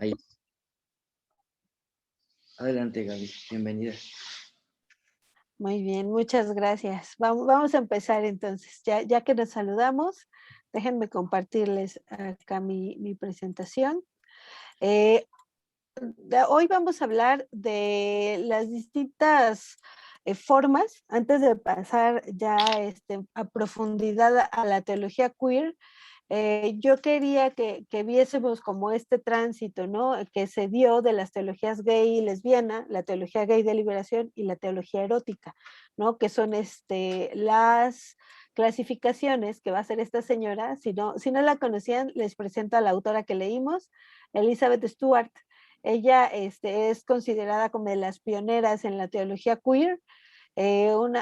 Ahí. Adelante, Gaby. Bienvenida. Muy bien, muchas gracias. Vamos a empezar entonces. Ya que nos saludamos, déjenme compartirles acá mi presentación. Hoy vamos a hablar de las distintas formas, antes de pasar ya a profundidad a la teología queer. Yo quería que viésemos como este tránsito, ¿no? Que se dio de las teologías gay y lesbiana, la teología gay de liberación y la teología erótica, ¿no? Que son las clasificaciones que va a hacer esta señora. Si no la conocían, les presento a la autora que leímos, Elizabeth Stuart. Ella es considerada como de las pioneras en la teología queer,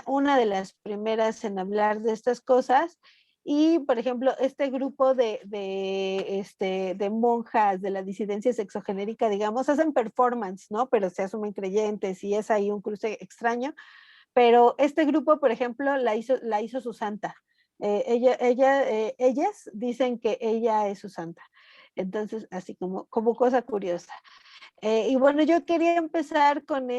una de las primeras en hablar de estas cosas. Y, por ejemplo, este grupo de monjas de la disidencia sexogenérica, digamos, hacen performance, ¿no? Pero se asumen creyentes y es ahí un cruce extraño. Pero este grupo, por ejemplo, la hizo su santa. Ellas dicen que ella es su santa. Entonces, así como cosa curiosa. Y bueno, yo quería empezar con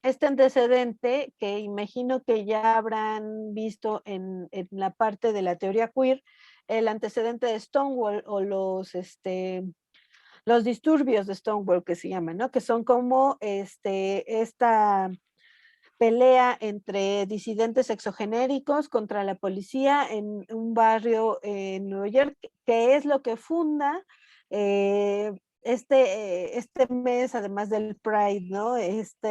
este antecedente que imagino que ya habrán visto en la parte de la teoría queer, el antecedente de Stonewall o los disturbios de Stonewall que se llaman, ¿no? Que son como esta pelea entre disidentes exogenéricos contra la policía en un barrio en Nueva York, que es lo que funda este mes, además del Pride, ¿no? Este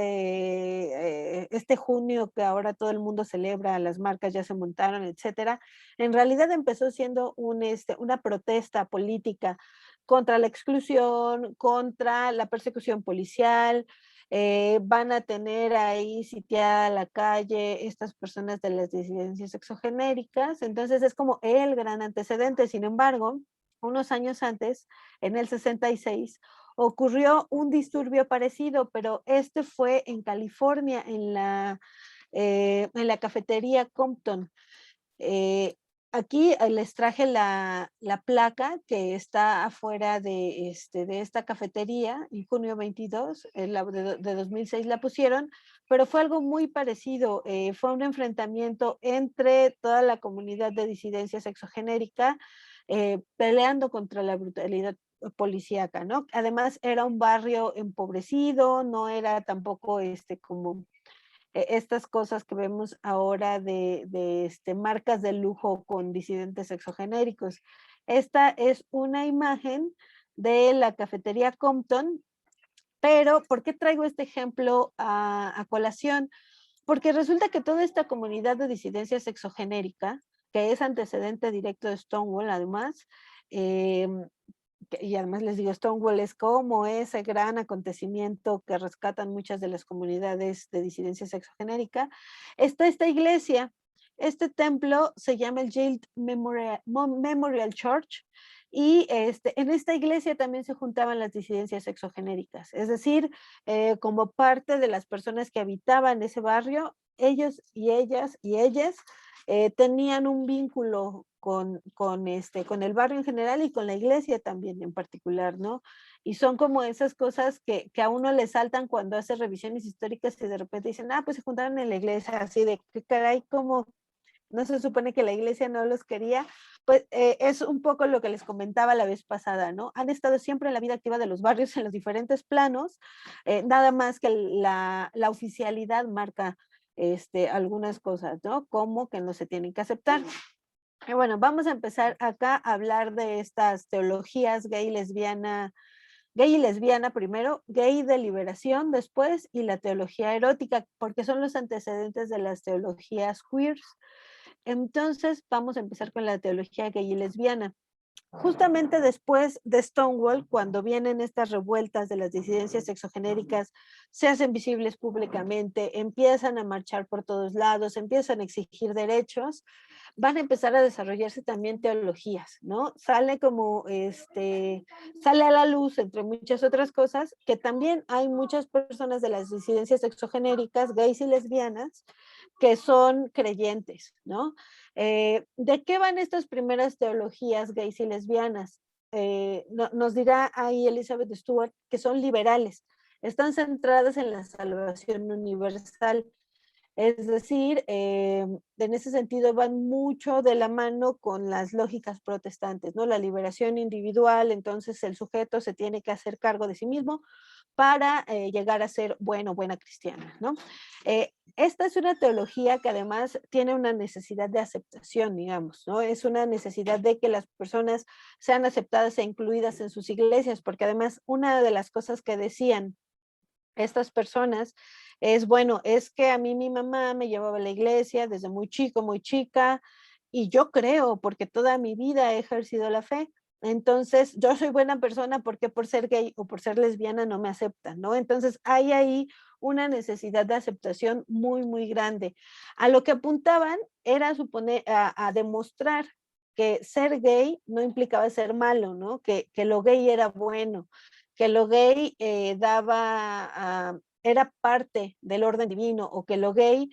junio que ahora todo el mundo celebra, las marcas ya se montaron, etcétera. En realidad empezó siendo una protesta política contra la exclusión, contra la persecución policial. Van a tener ahí sitiada la calle estas personas de las disidencias exogenéricas. Entonces es como el gran antecedente. Sin embargo, unos años antes, en el 66, ocurrió un disturbio parecido, pero este fue en California, en la cafetería Compton. Eh, Aquí les traje la placa que está afuera de esta cafetería, en junio 22, de 2006 la pusieron, pero fue algo muy parecido. Fue un enfrentamiento entre toda la comunidad de disidencia sexogenérica, peleando contra la brutalidad policíaca, ¿no? Además era un barrio empobrecido, no era tampoco como estas cosas que vemos ahora de marcas de lujo con disidentes exogenéricos. Esta es una imagen de la cafetería Compton, pero ¿por qué traigo este ejemplo a colación? Porque resulta que toda esta comunidad de disidencia sexogenérica, que es antecedente directo de Stonewall, además, eh, y además les digo, Stonewall es como ese gran acontecimiento que rescatan muchas de las comunidades de disidencia sexogenérica. Está esta iglesia, este templo se llama el Yale Memorial Church, y en esta iglesia también se juntaban las disidencias sexogenéricas, es decir, como parte de las personas que habitaban ese barrio, ellos y ellas tenían un vínculo con el barrio en general y con la iglesia también en particular, ¿no? Y son como esas cosas que a uno le saltan cuando hace revisiones históricas y de repente dicen, pues se juntaron en la iglesia, así de que caray, como no se supone que la iglesia no los quería. Pues es un poco lo que les comentaba la vez pasada, ¿no? Han estado siempre en la vida activa de los barrios en los diferentes planos, nada más que la oficialidad marca algunas cosas, ¿no? Como que no se tienen que aceptar. Y bueno, vamos a empezar acá a hablar de estas teologías gay y lesbiana primero, gay de liberación después, y la teología erótica, porque son los antecedentes de las teologías queers. Entonces, vamos a empezar con la teología gay y lesbiana. Justamente después de Stonewall, cuando vienen estas revueltas de las disidencias sexogenéricas, se hacen visibles públicamente, empiezan a marchar por todos lados, empiezan a exigir derechos, van a empezar a desarrollarse también teologías, ¿no? Sale a la luz, entre muchas otras cosas, que también hay muchas personas de las disidencias sexogenéricas, gays y lesbianas, que son creyentes, ¿no? ¿De qué van estas primeras teologías gays y lesbianas? nos dirá ahí Elizabeth Stewart que son liberales, están centradas en la salvación universal. Es decir, en ese sentido van mucho de la mano con las lógicas protestantes, ¿no? La liberación individual, entonces el sujeto se tiene que hacer cargo de sí mismo para llegar a ser buena cristiana, ¿no? Esta es una teología que además tiene una necesidad de aceptación, digamos, ¿no? Es una necesidad de que las personas sean aceptadas e incluidas en sus iglesias, porque además una de las cosas que decían estas personas es, bueno, es que a mí mi mamá me llevaba a la iglesia desde muy chico, muy chica, y yo creo, porque toda mi vida he ejercido la fe. Entonces, yo soy buena persona porque por ser gay o por ser lesbiana no me aceptan, ¿no? Entonces, hay ahí una necesidad de aceptación muy, muy grande. A lo que apuntaban era suponer, a demostrar que ser gay no implicaba ser malo, ¿no? Que lo gay era bueno, que lo gay era parte del orden divino o que lo gay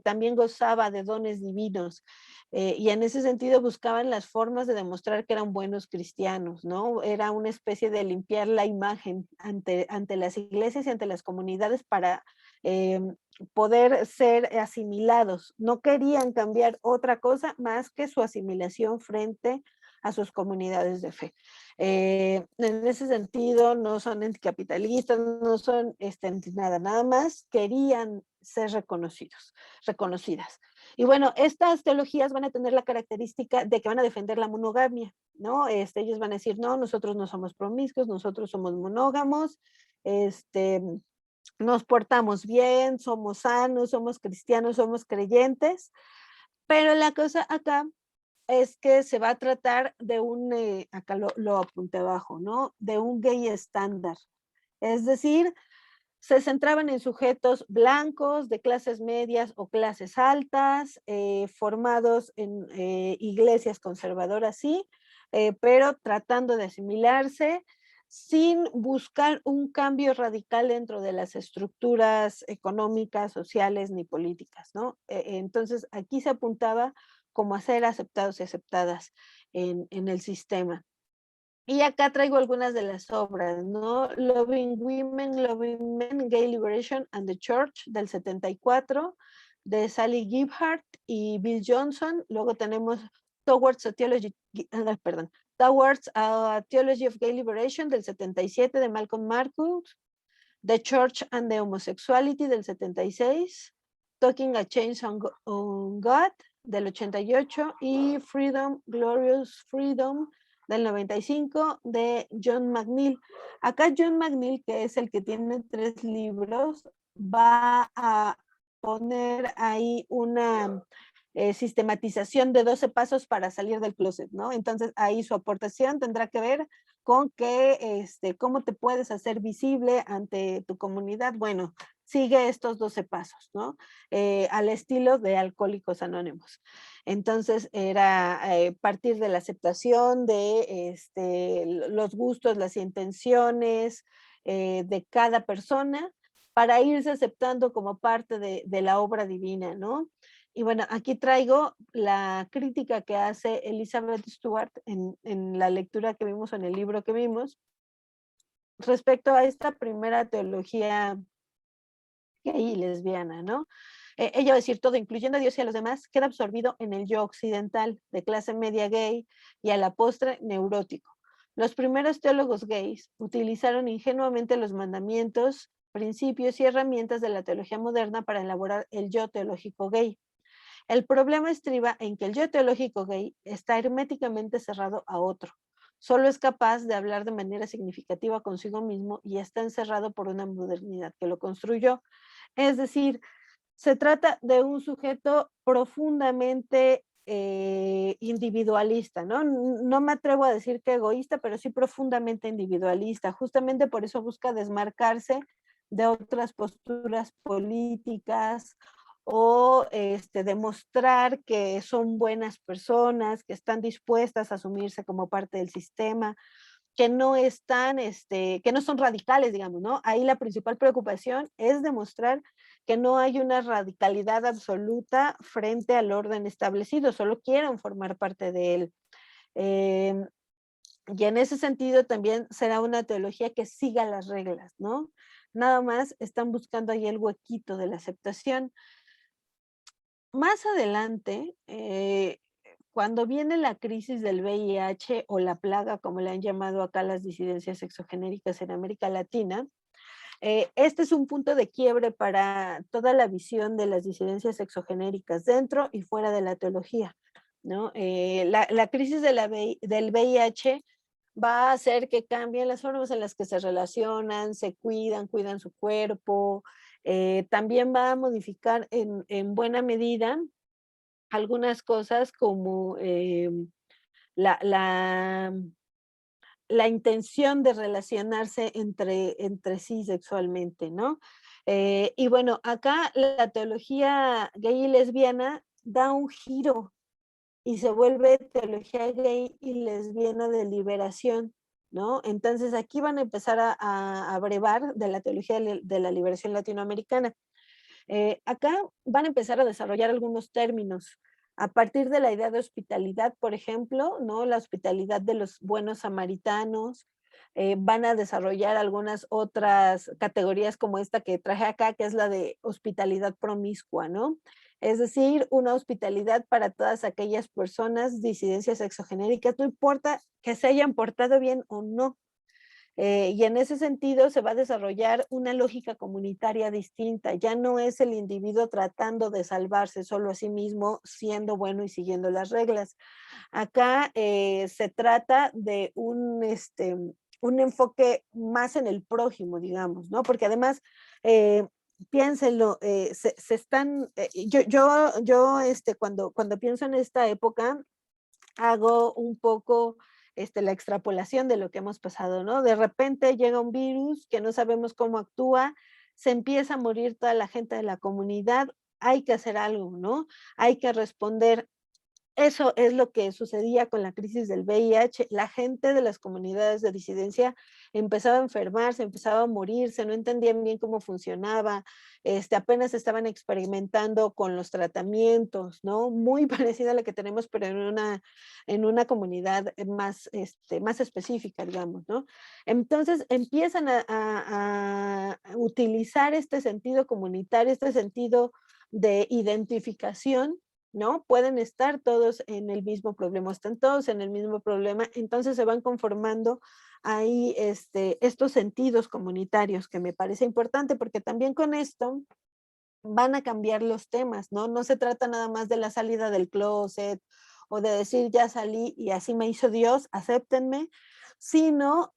también gozaba de dones divinos. Y en ese sentido buscaban las formas de demostrar que eran buenos cristianos, ¿no? Era una especie de limpiar la imagen ante las iglesias y ante las comunidades para eh, poder ser asimilados. No querían cambiar otra cosa más que su asimilación frente a sus comunidades de fe. En ese sentido, no son anticapitalistas, no son nada, nada más querían ser reconocidas. Y bueno, estas teologías van a tener la característica de que van a defender la monogamia, ¿no? Ellos van a decir, no, nosotros no somos promiscuos, nosotros somos monógamos, nos portamos bien, somos sanos, somos cristianos, somos creyentes, pero la cosa acá es que se va a tratar de acá lo apunté abajo, ¿no? De un gay estándar. Es decir, se centraban en sujetos blancos de clases medias o clases altas, formados en iglesias conservadoras, sí, pero tratando de asimilarse sin buscar un cambio radical dentro de las estructuras económicas, sociales ni políticas, ¿no? Entonces, aquí se apuntaba como a ser aceptados y aceptadas en el sistema. Y acá traigo algunas de las obras, ¿no? Loving Women, Loving Men, Gay Liberation and the Church del 74, de Sally Gebhardt y Bill Johnson. Luego tenemos Towards a Theology, perdón, Towards a Theology of Gay Liberation del 77 de Malcolm Marcus, The Church and the Homosexuality del 76, Talking a Change on God del 88 y Freedom, Glorious Freedom del 95 de John McNeill. Acá John McNeill, que es el que tiene 3 libros, va a poner ahí una sistematización de 12 pasos para salir del closet, ¿no? Entonces ahí su aportación tendrá que ver con que, cómo te puedes hacer visible ante tu comunidad. Bueno, sigue estos 12 pasos, ¿no? Al estilo de Alcohólicos Anónimos. Entonces era partir de la aceptación de los gustos, las intenciones de cada persona para irse aceptando como parte de la obra divina, ¿no? Y bueno, aquí traigo la crítica que hace Elizabeth Stewart en la lectura que vimos, en el libro que vimos, respecto a esta primera teología gay y lesbiana, ¿no? Ella va a decir todo, incluyendo a Dios y a los demás, queda absorbido en el yo occidental, de clase media gay y a la postre neurótico. Los primeros teólogos gays utilizaron ingenuamente los mandamientos, principios y herramientas de la teología moderna para elaborar el yo teológico gay. El problema estriba en que el yo teológico gay está herméticamente cerrado a otro. Solo es capaz de hablar de manera significativa consigo mismo y está encerrado por una modernidad que lo construyó. Es decir, se trata de un sujeto profundamente individualista, ¿no? No me atrevo a decir que egoísta, pero sí profundamente individualista. Justamente por eso busca desmarcarse de otras posturas políticas o demostrar que son buenas personas, que están dispuestas a asumirse como parte del sistema, que no están, que no son radicales, digamos, ¿no? Ahí la principal preocupación es demostrar que no hay una radicalidad absoluta frente al orden establecido, solo quieren formar parte de él. Y en ese sentido también será una teología que siga las reglas, ¿no? Nada más están buscando ahí el huequito de la aceptación. Más adelante, cuando viene la crisis del VIH o la plaga, como le han llamado acá las disidencias sexogenéricas en América Latina, este es un punto de quiebre para toda la visión de las disidencias sexogenéricas dentro y fuera de la teología, ¿no? La crisis de del VIH va a hacer que cambien las formas en las que se relacionan, se cuidan, cuidan su cuerpo. También va a modificar en buena medida algunas cosas como la, la, la intención de relacionarse entre sí sexualmente, ¿no? Y bueno, acá la teología gay y lesbiana da un giro y se vuelve teología gay y lesbiana de liberación, ¿no? Entonces aquí van a empezar a brevar de la teología de la liberación latinoamericana. Acá van a empezar a desarrollar algunos términos a partir de la idea de hospitalidad, por ejemplo, ¿no? La hospitalidad de los buenos samaritanos. Van a desarrollar algunas otras categorías como esta que traje acá, que es la de hospitalidad promiscua, ¿no? Es decir, una hospitalidad para todas aquellas personas, disidencias sexogenéricas, no importa que se hayan portado bien o no, y en ese sentido se va a desarrollar una lógica comunitaria distinta. Ya no es el individuo tratando de salvarse solo a sí mismo, siendo bueno y siguiendo las reglas. Acá se trata de un enfoque más en el prójimo, digamos, ¿no? Porque además, piénsenlo, se están, cuando pienso en esta época, hago un poco la extrapolación de lo que hemos pasado, ¿no? De repente llega un virus que no sabemos cómo actúa, se empieza a morir toda la gente de la comunidad, hay que hacer algo, ¿no? Hay que responder. Eso es lo que sucedía con la crisis del VIH. La gente de las comunidades de disidencia empezaba a enfermarse, empezaba a morirse, no entendían bien cómo funcionaba, apenas estaban experimentando con los tratamientos, ¿no? Muy parecida a la que tenemos, pero en una comunidad más específica, digamos, ¿no? Entonces empiezan a utilizar este sentido comunitario, este sentido de identificación, ¿no? Pueden estar todos en el mismo problema, están todos en el mismo problema, entonces se van conformando ahí estos sentidos comunitarios que me parece importante porque también con esto van a cambiar los temas, ¿no? No se trata nada más de la salida del closet o de decir ya salí y así me hizo Dios, acéptenme, sino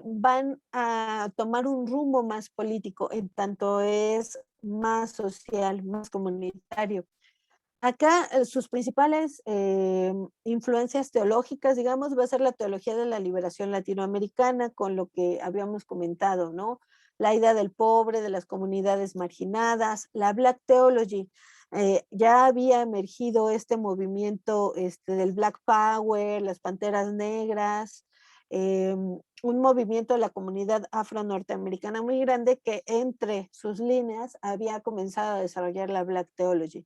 van a tomar un rumbo más político, en tanto es más social, más comunitario. Acá sus principales influencias teológicas, digamos, va a ser la teología de la liberación latinoamericana, con lo que habíamos comentado, ¿no? La idea del pobre, de las comunidades marginadas, la Black Theology. Ya había emergido este movimiento del Black Power, las Panteras Negras, un movimiento de la comunidad afro-norteamericana muy grande que entre sus líneas había comenzado a desarrollar la Black Theology,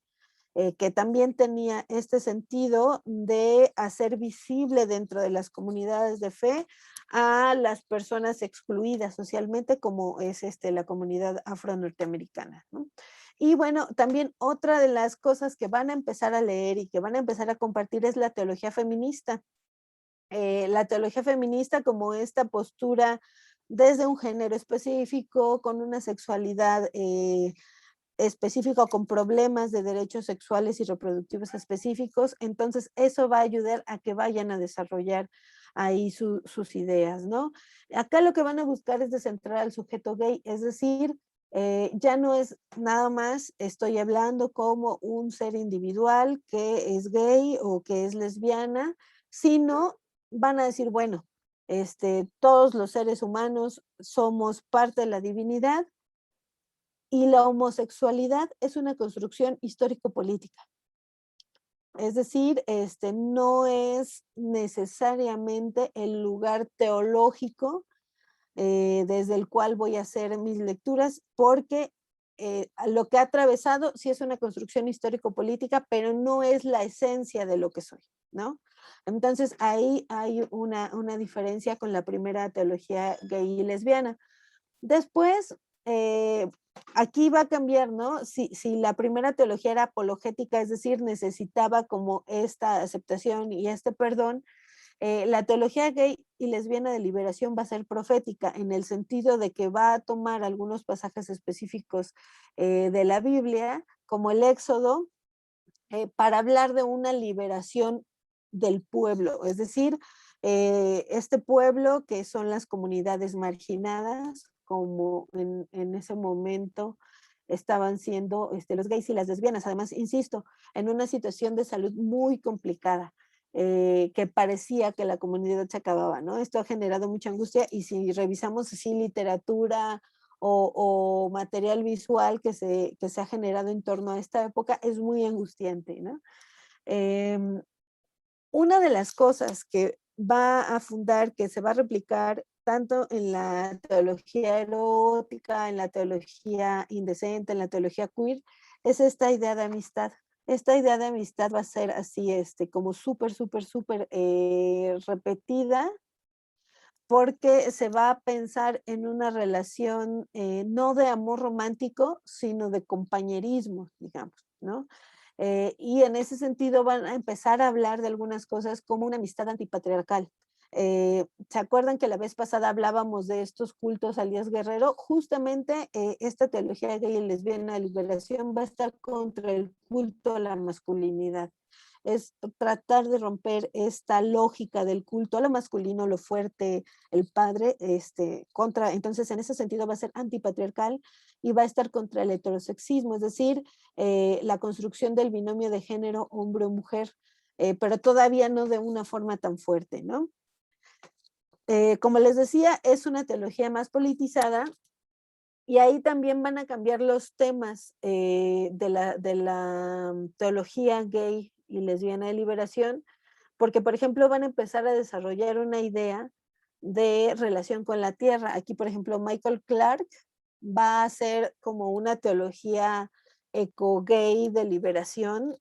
que también tenía este sentido de hacer visible dentro de las comunidades de fe a las personas excluidas socialmente, como es la comunidad afro-norteamericana, ¿no? Y bueno, también otra de las cosas que van a empezar a leer y que van a empezar a compartir es la teología feminista. La teología feminista como esta postura desde un género específico, con una sexualidad específico con problemas de derechos sexuales y reproductivos específicos, entonces eso va a ayudar a que vayan a desarrollar ahí sus ideas, ¿no? Acá lo que van a buscar es descentrar al sujeto gay, es decir, ya no es nada más estoy hablando como un ser individual que es gay o que es lesbiana, sino van a decir, bueno, todos los seres humanos somos parte de la divinidad, y la homosexualidad es una construcción histórico-política. Es decir, no es necesariamente el lugar teológico desde el cual voy a hacer mis lecturas, porque lo que ha atravesado sí es una construcción histórico-política, pero no es la esencia de lo que soy, ¿no? Entonces ahí hay una diferencia con la primera teología gay y lesbiana. Después, aquí va a cambiar, ¿no? Si la primera teología era apologética, es decir, necesitaba como esta aceptación y este perdón, la teología gay y lesbiana de liberación va a ser profética en el sentido de que va a tomar algunos pasajes específicos de la Biblia, como el Éxodo, para hablar de una liberación del pueblo, es decir, este pueblo que son las comunidades marginadas, como en ese momento estaban siendo los gays y las lesbianas, además, insisto, en una situación de salud muy complicada. Que parecía que la comunidad se acababa, ¿no? Esto ha generado mucha angustia y si revisamos así literatura o material visual que se ha generado en torno a esta época, es muy angustiante, ¿no? Eh, una de las cosas que va a fundar, que se va a replicar tanto en la teología erótica, en la teología indecente, en la teología queer, es esta idea de amistad. Esta idea de amistad va a ser así, como súper, súper, súper repetida, porque se va a pensar en una relación no de amor romántico, sino de compañerismo, digamos, ¿no? Y en ese sentido van a empezar a hablar de algunas cosas como una amistad antipatriarcal. ¿Se acuerdan que la vez pasada hablábamos de estos cultos al Dios guerrero? Justamente esta teología gay y lesbiana de liberación va a estar contra el culto a la masculinidad. Es tratar de romper esta lógica del culto a lo masculino, lo fuerte, el padre, entonces en ese sentido va a ser antipatriarcal y va a estar contra el heterosexismo, es decir, la construcción del binomio de género hombre-mujer, pero todavía no de una forma tan fuerte, ¿no? Como les decía, es una teología más politizada y ahí también van a cambiar los temas de la teología gay y lesbiana de liberación, porque, por ejemplo, van a empezar a desarrollar una idea de relación con la tierra. Aquí, por ejemplo, Michael Clark va a hacer como una teología eco-gay de liberación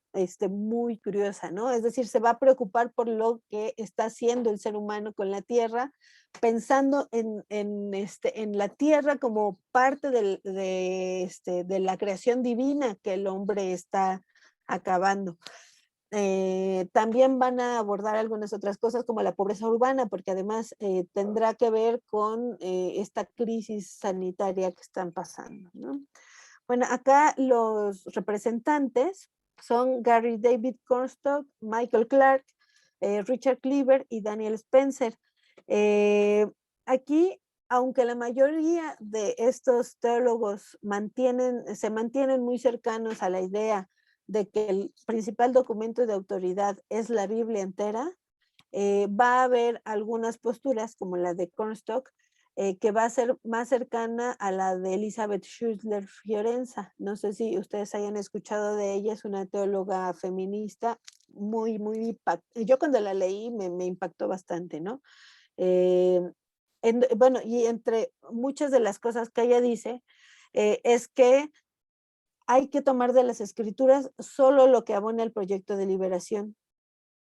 muy curiosa, ¿no? Es decir, se va a preocupar por lo que está haciendo el ser humano con la tierra, pensando en la tierra como parte de la creación divina que el hombre está acabando. También van a abordar algunas otras cosas como la pobreza urbana, porque además tendrá que ver con esta crisis sanitaria que están pasando, ¿no? Bueno, acá los representantes son Gary David Cornstalk, Michael Clark, Richard Cleaver y Daniel Spencer. Eh, aquí, aunque la mayoría de estos teólogos se mantienen muy cercanos a la idea de que el principal documento de autoridad es la Biblia entera, va a haber algunas posturas, como la de Cornstalk, que va a ser más cercana a la de Elizabeth Schüssler Fiorenza. No sé si ustedes hayan escuchado de ella, es una teóloga feminista muy, muy yo cuando la leí me impactó bastante, ¿no? Eh, bueno, y entre muchas de las cosas que ella dice, es que hay que tomar de las escrituras solo lo que abona el proyecto de liberación.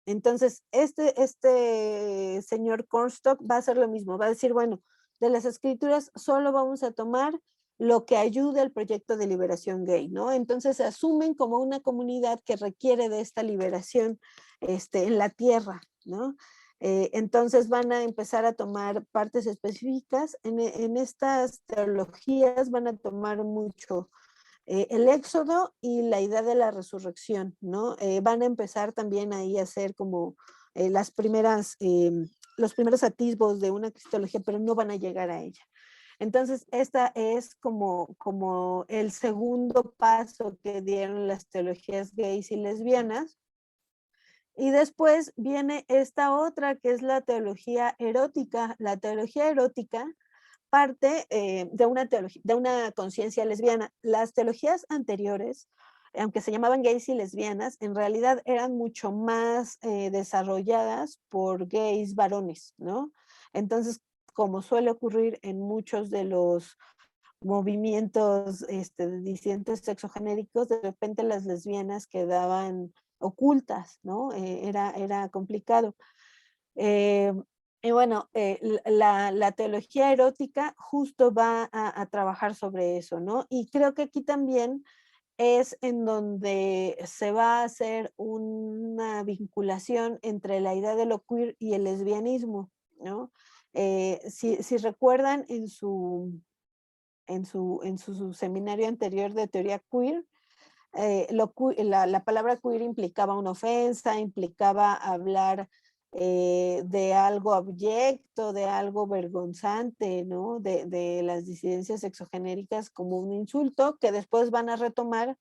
Entonces, este señor Cornstalk va a hacer lo mismo, va a decir, bueno, de las escrituras solo vamos a tomar lo que ayude al proyecto de liberación gay, ¿no? Entonces se asumen como una comunidad que requiere de esta liberación en la tierra, ¿no? Entonces van a empezar a tomar partes específicas. En estas teologías van a tomar mucho el éxodo y la idea de la resurrección, ¿no? Van a empezar también ahí a hacer como los primeros atisbos de una cristología, pero no van a llegar a ella. Entonces, esta es como el segundo paso que dieron las teologías gays y lesbianas. Y después viene esta otra que es la teología erótica. La teología erótica parte de una conciencia lesbiana. Las teologías anteriores, aunque se llamaban gays y lesbianas, en realidad eran mucho más desarrolladas por gays varones, ¿no? Entonces, como suele ocurrir en muchos de los movimientos de disidentes sexogenéricos, de repente las lesbianas quedaban ocultas, ¿no? Era complicado. Eh, y bueno, la teología erótica justo va a trabajar sobre eso, ¿no? Y creo que aquí también es en donde se va a hacer una vinculación entre la idea de lo queer y el lesbianismo, ¿no? Si recuerdan en su seminario anterior de teoría queer, la palabra queer implicaba una ofensa, implicaba hablar de algo abyecto, de algo vergonzante, ¿no? De las disidencias sexogenéricas como un insulto que después van a retomar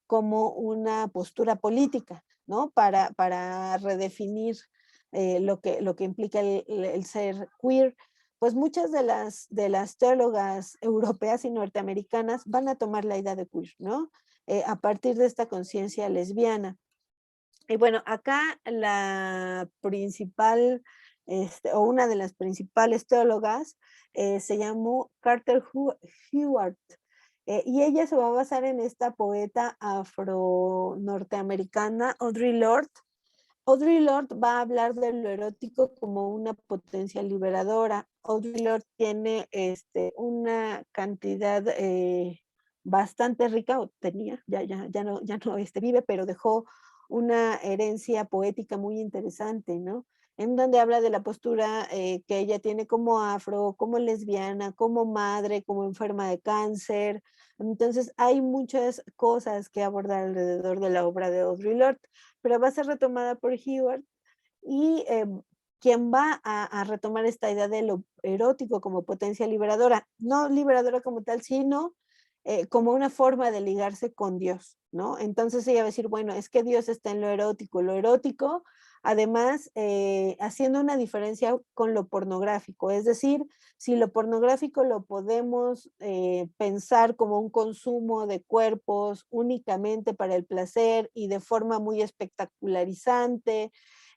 como una postura política, ¿no? Para redefinir lo que implica el ser queer. Pues muchas de las teólogas europeas y norteamericanas van a tomar la idea de queer, ¿no? A partir de esta conciencia lesbiana. Y bueno, acá la principal, o una de las principales teólogas, se llamó Carter Hewart, y ella se va a basar en esta poeta afro-norteamericana, Audre Lorde. Audre Lorde va a hablar de lo erótico como una potencia liberadora. Audre Lorde tiene una cantidad bastante rica, o tenía, ya no vive, pero dejó una herencia poética muy interesante, ¿no? En donde habla de la postura que ella tiene como afro, como lesbiana, como madre, como enferma de cáncer. Entonces hay muchas cosas que abordar alrededor de la obra de Audre Lorde, pero va a ser retomada por Hewart, y quien va a retomar esta idea de lo erótico como potencia liberadora, no liberadora como tal, sino como una forma de ligarse con Dios, ¿no? Entonces ella va a decir, bueno, es que Dios está en lo erótico, además haciendo una diferencia con lo pornográfico, es decir, si lo pornográfico lo podemos pensar como un consumo de cuerpos únicamente para el placer y de forma muy espectacularizante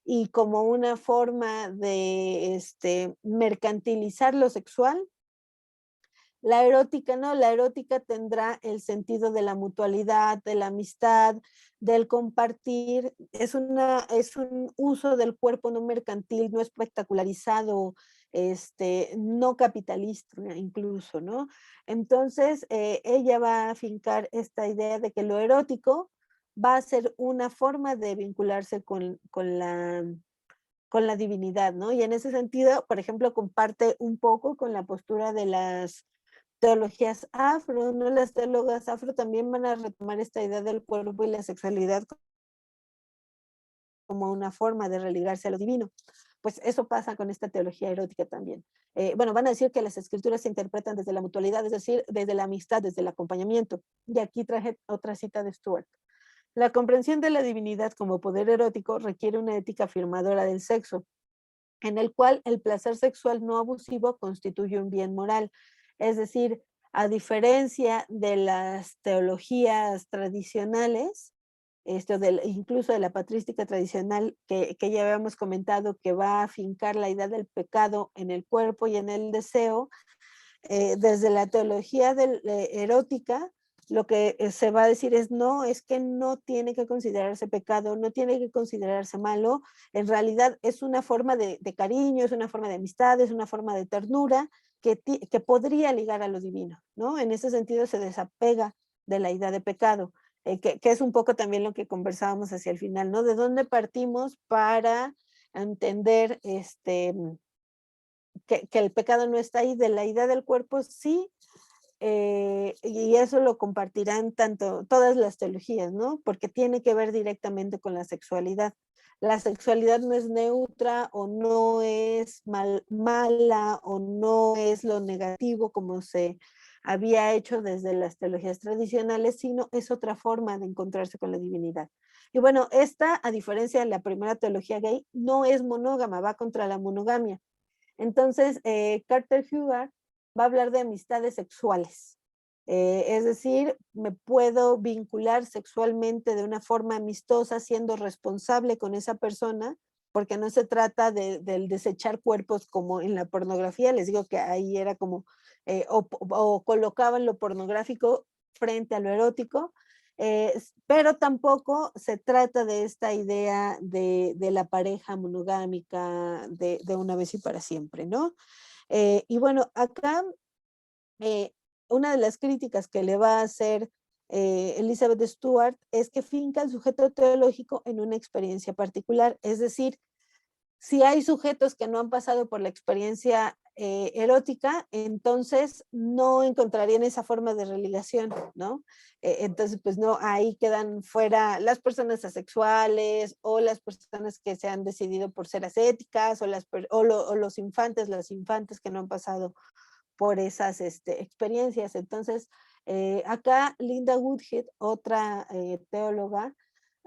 y como una forma de mercantilizar lo sexual, la erótica no, la erótica tendrá el sentido de la mutualidad, de la amistad, del compartir. Es un uso del cuerpo no mercantil, no espectacularizado, no capitalista incluso, ¿no? Entonces, ella va a afincar esta idea de que lo erótico va a ser una forma de vincularse con la divinidad, ¿no? Y en ese sentido, por ejemplo, comparte un poco con la postura de las teologías afro, ¿no? Las teólogas afro también van a retomar esta idea del cuerpo y la sexualidad como una forma de religarse a lo divino. Pues eso pasa con esta teología erótica también. Bueno, van a decir que las escrituras se interpretan desde la mutualidad, es decir, desde la amistad, desde el acompañamiento. Y aquí traje otra cita de Stuart. La comprensión de la divinidad como poder erótico requiere una ética afirmadora del sexo, en el cual el placer sexual no abusivo constituye un bien moral. Es decir, a diferencia de las teologías tradicionales, incluso de la patrística tradicional que ya habíamos comentado, que va a afincar la idea del pecado en el cuerpo y en el deseo, desde la teología erótica, lo que se va a decir es no, es que no tiene que considerarse pecado, no tiene que considerarse malo, en realidad es una forma de cariño, es una forma de amistad, es una forma de ternura que podría ligar a lo divino, ¿no? En ese sentido se desapega de la idea de pecado, que es un poco también lo que conversábamos hacia el final, ¿no? ¿De dónde partimos para entender que el pecado no está ahí? De la idea del cuerpo sí, y eso lo compartirán tanto todas las teologías, ¿no? Porque tiene que ver directamente con la sexualidad. La sexualidad no es neutra o no es mala o no es lo negativo como se había hecho desde las teologías tradicionales, sino es otra forma de encontrarse con la divinidad. Y bueno, esta, a diferencia de la primera teología gay, no es monógama, va contra la monogamia. Entonces, Carter Hewart va a hablar de amistades sexuales. Es decir, me puedo vincular sexualmente de una forma amistosa, siendo responsable con esa persona, porque no se trata del desechar cuerpos como en la pornografía. Les digo que ahí era como, o colocaban lo pornográfico frente a lo erótico, pero tampoco se trata de esta idea de la pareja monogámica de una vez y para siempre, ¿no? Y bueno, acá eh, una de las críticas que le va a hacer Elizabeth Stewart es que finca el sujeto teológico en una experiencia particular, es decir, si hay sujetos que no han pasado por la experiencia erótica, entonces no encontrarían esa forma de religación, ¿no? Entonces, pues no, ahí quedan fuera las personas asexuales o las personas que se han decidido por ser ascéticas o los infantes, las infantes que no han pasado por esas experiencias. Entonces, acá Linda Woodhead, otra teóloga,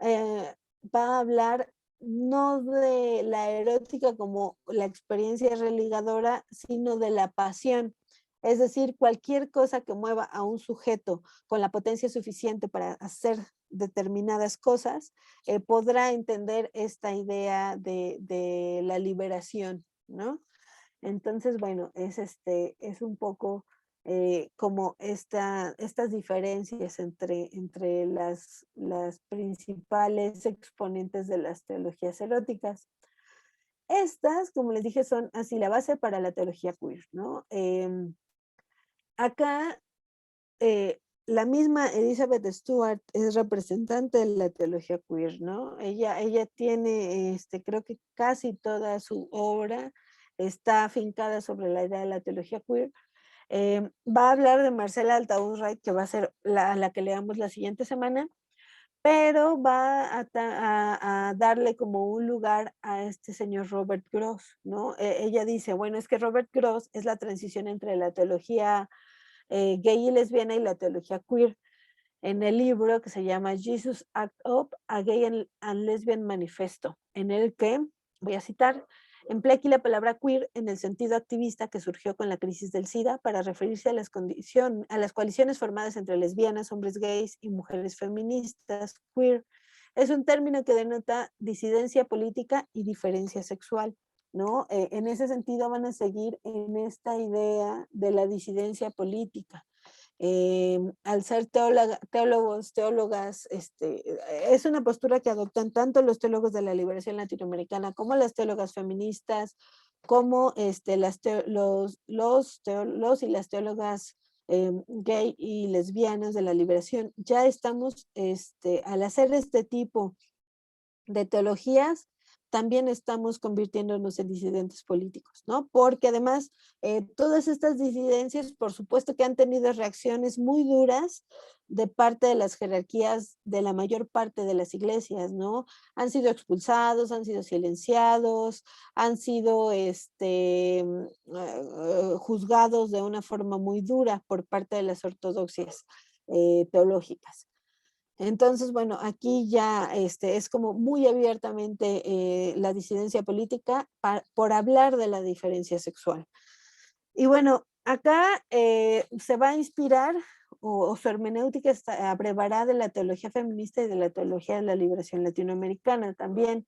eh, va a hablar no de la erótica como la experiencia religadora, sino de la pasión. Es decir, cualquier cosa que mueva a un sujeto con la potencia suficiente para hacer determinadas cosas, podrá entender esta idea de la liberación, ¿no? Entonces, bueno, es un poco como estas diferencias entre las principales exponentes de las teologías eróticas. Estas, como les dije, son así la base para la teología queer, ¿no? Acá, la misma Elizabeth Stewart es representante de la teología queer, ¿no? Ella tiene, creo que casi toda su obra está afincada sobre la idea de la teología queer. Va a hablar de Marcela Altaúd-Wright, que va a ser la que leamos la siguiente semana, pero va a darle como un lugar a este señor Robert Gross, ¿no? Ella dice, bueno, es que Robert Gross es la transición entre la teología gay y lesbiana y la teología queer en el libro que se llama Jesus Act Up, a Gay and Lesbian Manifesto, en el que, voy a citar, emplea aquí la palabra queer en el sentido activista que surgió con la crisis del SIDA para referirse a a las coaliciones formadas entre lesbianas, hombres gays y mujeres feministas. Queer es un término que denota disidencia política y diferencia sexual, ¿no? En ese sentido van a seguir en esta idea de la disidencia política. Al ser teólogos, teólogas, es una postura que adoptan tanto los teólogos de la liberación latinoamericana como las teólogas feministas, como los y las teólogas gay y lesbianas de la liberación. Ya estamos, al hacer este tipo de teologías, también estamos convirtiéndonos en disidentes políticos, ¿no? Porque además, todas estas disidencias, por supuesto que han tenido reacciones muy duras de parte de las jerarquías de la mayor parte de las iglesias, ¿no? Han sido expulsados, han sido silenciados, han sido juzgados de una forma muy dura por parte de las ortodoxias teológicas. Entonces, bueno, aquí ya es como muy abiertamente la disidencia política por hablar de la diferencia sexual. Y bueno, acá se va a inspirar o su hermenéutica abrevará de la teología feminista y de la teología de la liberación latinoamericana también.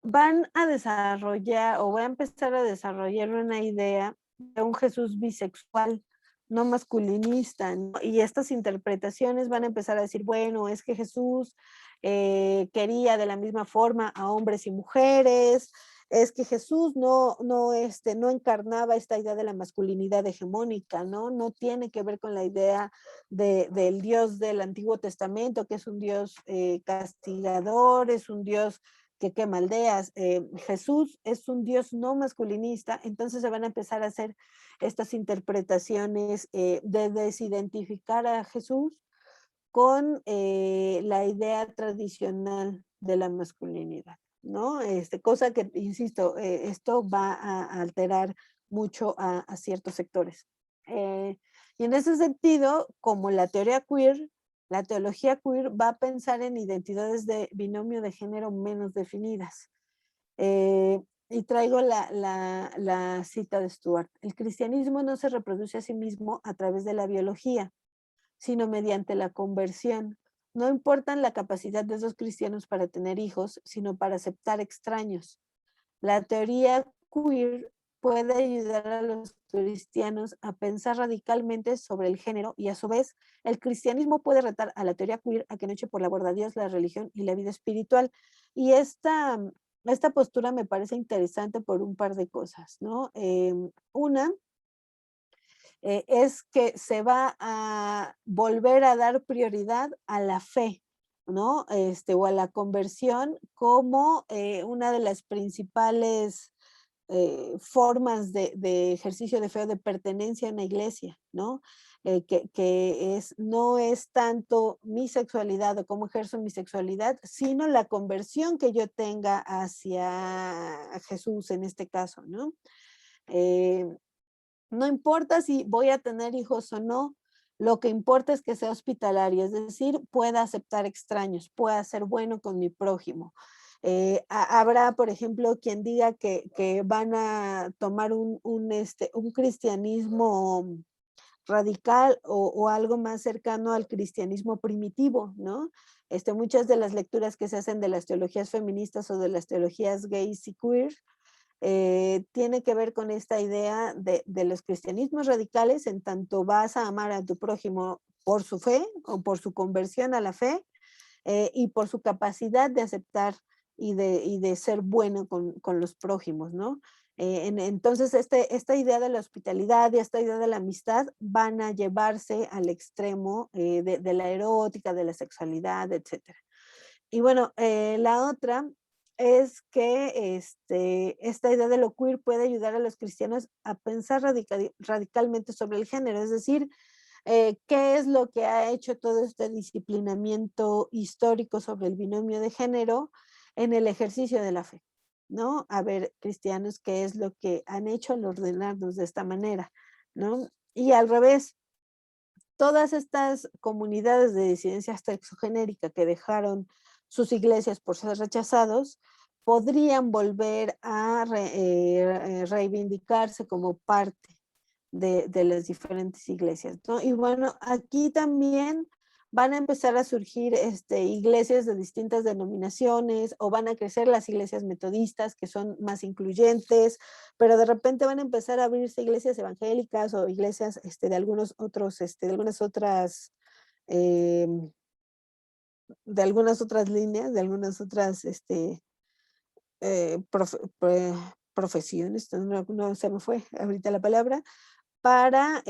Van a desarrollar o va a empezar a desarrollar una idea de un Jesús bisexual, no masculinista, ¿no? Y estas interpretaciones van a empezar a decir, bueno, es que Jesús quería de la misma forma a hombres y mujeres, es que Jesús no encarnaba esta idea de la masculinidad hegemónica, ¿no? No tiene que ver con la idea del Dios del Antiguo Testamento, que es un Dios castigador, es un Dios que quema aldeas. Jesús es un Dios no masculinista, entonces se van a empezar a hacer estas interpretaciones de desidentificar a Jesús con la idea tradicional de la masculinidad, ¿no? Cosa que, insisto, esto va a alterar mucho a ciertos sectores. Y en ese sentido, como la teoría queer, la teología queer va a pensar en identidades de binomio de género menos definidas. Y traigo la cita de Stuart. El cristianismo no se reproduce a sí mismo a través de la biología, sino mediante la conversión. No importa la capacidad de esos cristianos para tener hijos, sino para aceptar extraños. La teoría queer puede ayudar a los cristianos a pensar radicalmente sobre el género y a su vez el cristianismo puede retar a la teoría queer a que no eche por la borda a Dios, la religión y la vida espiritual. Y esta postura me parece interesante por un par de cosas, ¿no? Una es que se va a volver a dar prioridad a la fe, ¿no? O a la conversión como una de las principales formas de ejercicio de fe o de pertenencia en la iglesia, ¿no? No es tanto mi sexualidad o cómo ejerzo mi sexualidad, sino la conversión que yo tenga hacia Jesús en este caso, ¿no? Eh, no importa si voy a tener hijos o no, lo que importa es que sea hospitalario, es decir, pueda aceptar extraños, pueda ser bueno con mi prójimo. Habrá, por ejemplo, quien diga que van a tomar un cristianismo radical o algo más cercano al cristianismo primitivo, ¿no? Muchas de las lecturas que se hacen de las teologías feministas o de las teologías gays y queer tiene que ver con esta idea de los cristianismos radicales, en tanto vas a amar a tu prójimo por su fe o por su conversión a la fe y por su capacidad de aceptar y de ser bueno con los prójimos, ¿no? Entonces, esta idea de la hospitalidad y esta idea de la amistad van a llevarse al extremo de la erótica, de la sexualidad, etcétera. Y bueno, la otra es que esta idea de lo queer puede ayudar a los cristianos a pensar radicalmente sobre el género, es decir, qué es lo que ha hecho todo este disciplinamiento histórico sobre el binomio de género en el ejercicio de la fe, ¿no? A ver, cristianos, qué es lo que han hecho al ordenarnos de esta manera, ¿no? Y al revés, todas estas comunidades de disidencia sexogenérica que dejaron sus iglesias por ser rechazados, podrían volver a reivindicarse como parte de las diferentes iglesias, ¿no? Y bueno, aquí también van a empezar a surgir iglesias de distintas denominaciones o van a crecer las iglesias metodistas que son más incluyentes, pero de repente van a empezar a abrirse iglesias evangélicas o iglesias de algunos otros, de algunas otras, eh, de algunas otras líneas, de algunas otras profesiones, no se me fue ahorita la palabra, para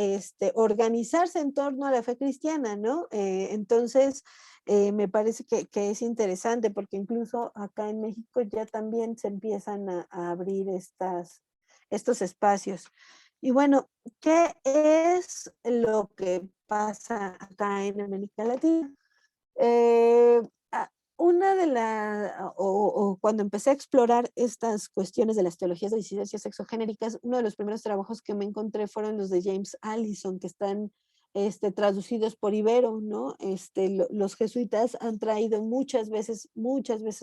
organizarse en torno a la fe cristiana, ¿no? Entonces, me parece que es interesante porque incluso acá en México ya también se empiezan a abrir estos espacios. Y bueno, ¿qué es lo que pasa acá en América Latina? Eh, a- una de las, o cuando empecé a explorar estas cuestiones de las teologías de disidencias sexogenéricas, uno de los primeros trabajos que me encontré fueron los de James Allison, que están traducidos por Ibero, ¿no? Los jesuitas han traído muchas veces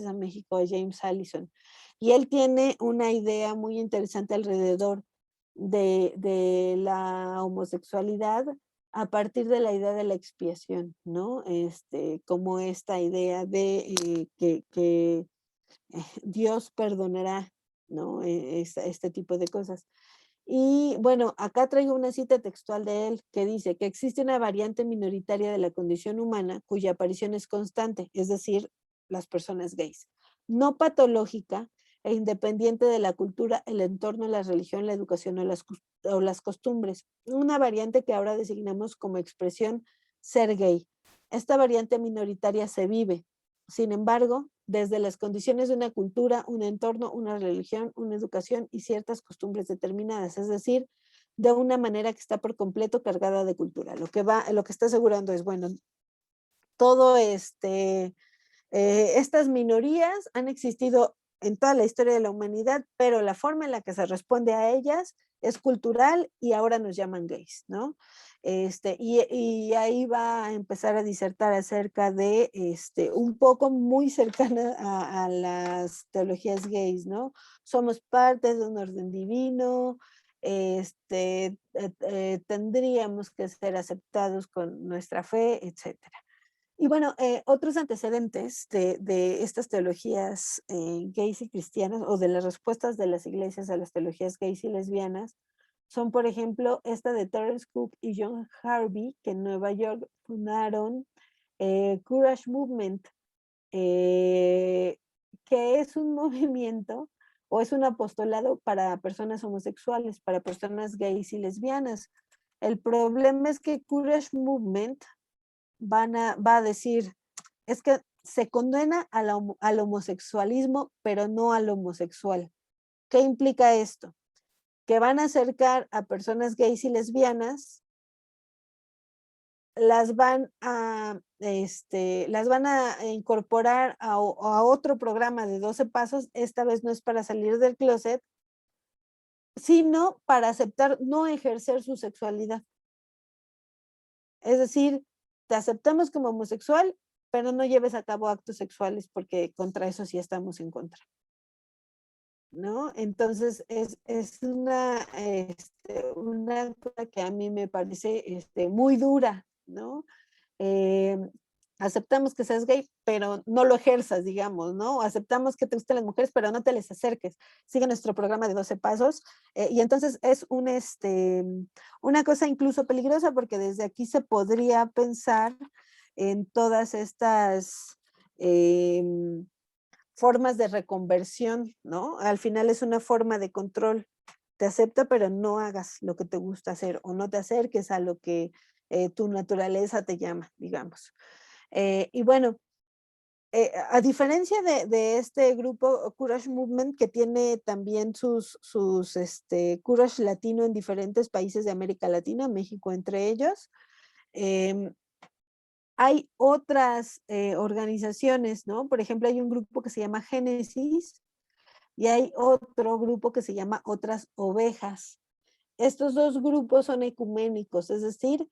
a México a James Allison, y él tiene una idea muy interesante alrededor de la homosexualidad a partir de la idea de la expiación, ¿no? Como esta idea de que Dios perdonará, ¿no? Este tipo de cosas. Y bueno, acá traigo una cita textual de él que dice que existe una variante minoritaria de la condición humana cuya aparición es constante, es decir, las personas gays, no patológica e independiente de la cultura, el entorno, la religión, la educación o las costumbres. Una variante que ahora designamos como expresión ser gay. Esta variante minoritaria se vive, sin embargo, desde las condiciones de una cultura, un entorno, una religión, una educación y ciertas costumbres determinadas, es decir, de una manera que está por completo cargada de cultura. Lo que está asegurando es, bueno, todo estas minorías han existido en toda la historia de la humanidad, pero la forma en la que se responde a ellas es cultural y ahora nos llaman gays, ¿no? Y ahí va a empezar a disertar acerca de un poco muy cercana a las teologías gays, ¿no? Somos parte de un orden divino, tendríamos que ser aceptados con nuestra fe, etcétera. Y bueno, otros antecedentes de estas teologías gays y cristianas o de las respuestas de las iglesias a las teologías gays y lesbianas son, por ejemplo, esta de Terence Cook y John Harvey, que en Nueva York fundaron Courage Movement, eh, que es un movimiento o es un apostolado para personas homosexuales, para personas gays y lesbianas. El problema es que Courage Movement va a decir, es que se condena al homosexualismo, pero no al homosexual. ¿Qué implica esto? Que van a acercar a personas gays y lesbianas, las van a incorporar a otro programa de 12 pasos. Esta vez no es para salir del closet, sino para aceptar no ejercer su sexualidad. Es decir, te aceptamos como homosexual, pero no lleves a cabo actos sexuales porque contra eso sí estamos en contra, ¿no? Entonces es una cosa que a mí me parece muy dura, ¿no? Eh, aceptamos que seas gay, pero no lo ejerzas, digamos, ¿no? Aceptamos que te gusten las mujeres, pero no te les acerques. Sigue nuestro programa de 12 pasos. Y entonces es una cosa incluso peligrosa porque desde aquí se podría pensar en todas estas formas de reconversión, ¿no? Al final es una forma de control. Te acepta, pero no hagas lo que te gusta hacer o no te acerques a lo que tu naturaleza te llama, digamos. Y bueno, a diferencia de este grupo Courage Movement, que tiene también sus Courage Latino en diferentes países de América Latina, México entre ellos, hay otras organizaciones, ¿no? Por ejemplo, hay un grupo que se llama Génesis y hay otro grupo que se llama Otras Ovejas. Estos dos grupos son ecuménicos, es decir,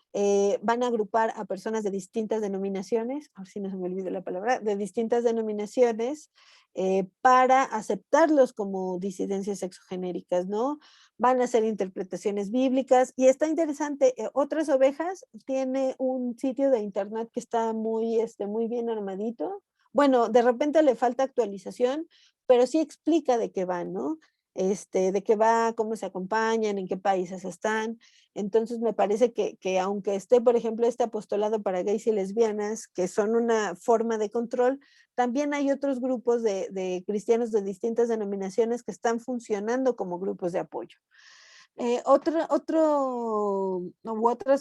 van a agrupar a personas de distintas denominaciones, a ver si no se me olvida la palabra, de distintas denominaciones, para aceptarlos como disidencias sexogenéricas, ¿no? Van a hacer interpretaciones bíblicas y está interesante. Otras Ovejas tiene un sitio de internet que está muy bien armadito. Bueno, de repente le falta actualización, pero sí explica de qué va, ¿no? De qué va, cómo se acompañan, en qué países están. Entonces me parece que aunque esté, por ejemplo, este apostolado para gays y lesbianas, que son una forma de control, también hay otros grupos de cristianos de distintas denominaciones que están funcionando como grupos de apoyo. Otras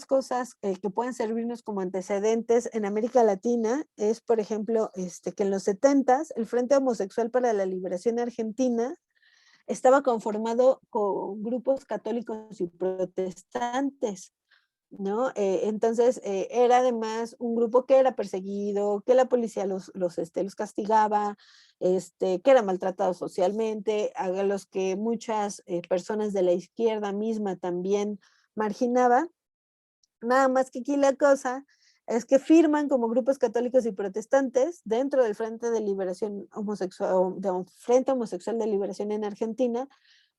cosas que pueden servirnos como antecedentes en América Latina es, por ejemplo, que en los 70s el Frente Homosexual para la Liberación Argentina estaba conformado con grupos católicos y protestantes, ¿no? Entonces, era además un grupo que era perseguido, que la policía los castigaba, que era maltratado socialmente, a los que muchas personas de la izquierda misma también marginaba. Nada más que aquí la cosa es que firman como grupos católicos y protestantes dentro del Frente de Liberación Homosexual, de Frente Homosexual de Liberación en Argentina,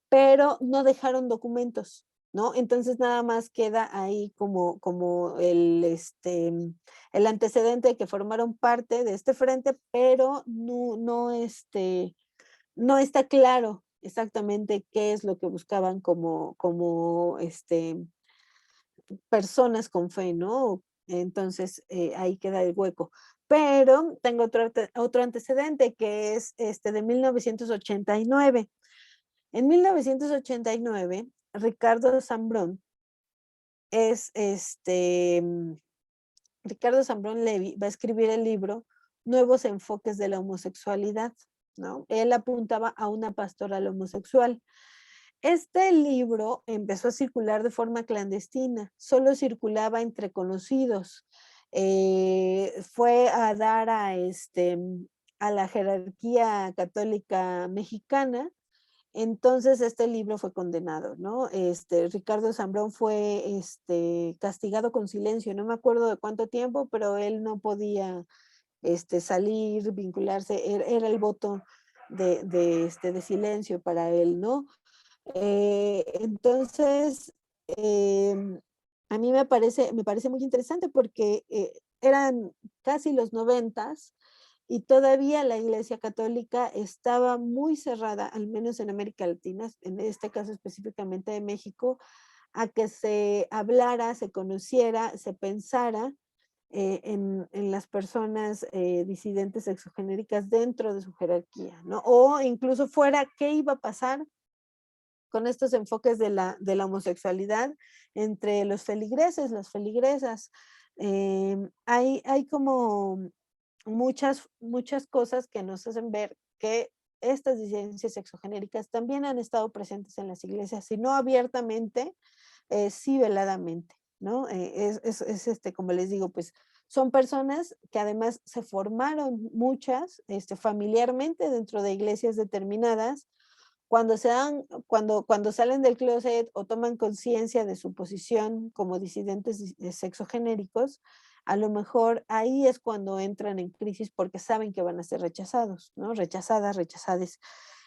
pero no dejaron documentos, ¿no? Entonces nada más queda ahí como el antecedente de que formaron parte de este frente, pero no está claro exactamente qué es lo que buscaban como personas con fe, ¿no? Entonces ahí queda el hueco. Pero tengo otro antecedente que es de 1989. En 1989, Ricardo Zambrón es Ricardo Zambrón Levy va a escribir el libro Nuevos enfoques de la homosexualidad, ¿no? Él apuntaba a una pastoral homosexual. Este libro empezó a circular de forma clandestina, solo circulaba entre conocidos. Fue a dar a la jerarquía católica mexicana. Entonces este libro fue condenado, ¿no? Ricardo Zambrón fue castigado con silencio, no me acuerdo de cuánto tiempo, pero él no podía salir, vincularse, era el voto de silencio para él, ¿no? Entonces, a mí me parece muy interesante porque eran casi los noventas y todavía la Iglesia Católica estaba muy cerrada, al menos en América Latina, en este caso específicamente de México, a que se hablara, se conociera, se pensara en las personas disidentes sexogenéricas dentro de su jerarquía, ¿no? O incluso fuera, ¿qué iba a pasar con estos enfoques de la homosexualidad entre los feligreses, las feligresas? Hay como muchas cosas que nos hacen ver que estas disidencias sexogenéricas también han estado presentes en las iglesias, si no abiertamente, sí veladamente, ¿no? Como les digo, pues son personas que además se formaron muchas familiarmente dentro de iglesias determinadas. Cuando salen del closet o toman conciencia de su posición como disidentes sexogenéricos, a lo mejor ahí es cuando entran en crisis porque saben que van a ser rechazados, ¿no? Rechazadas, rechazades.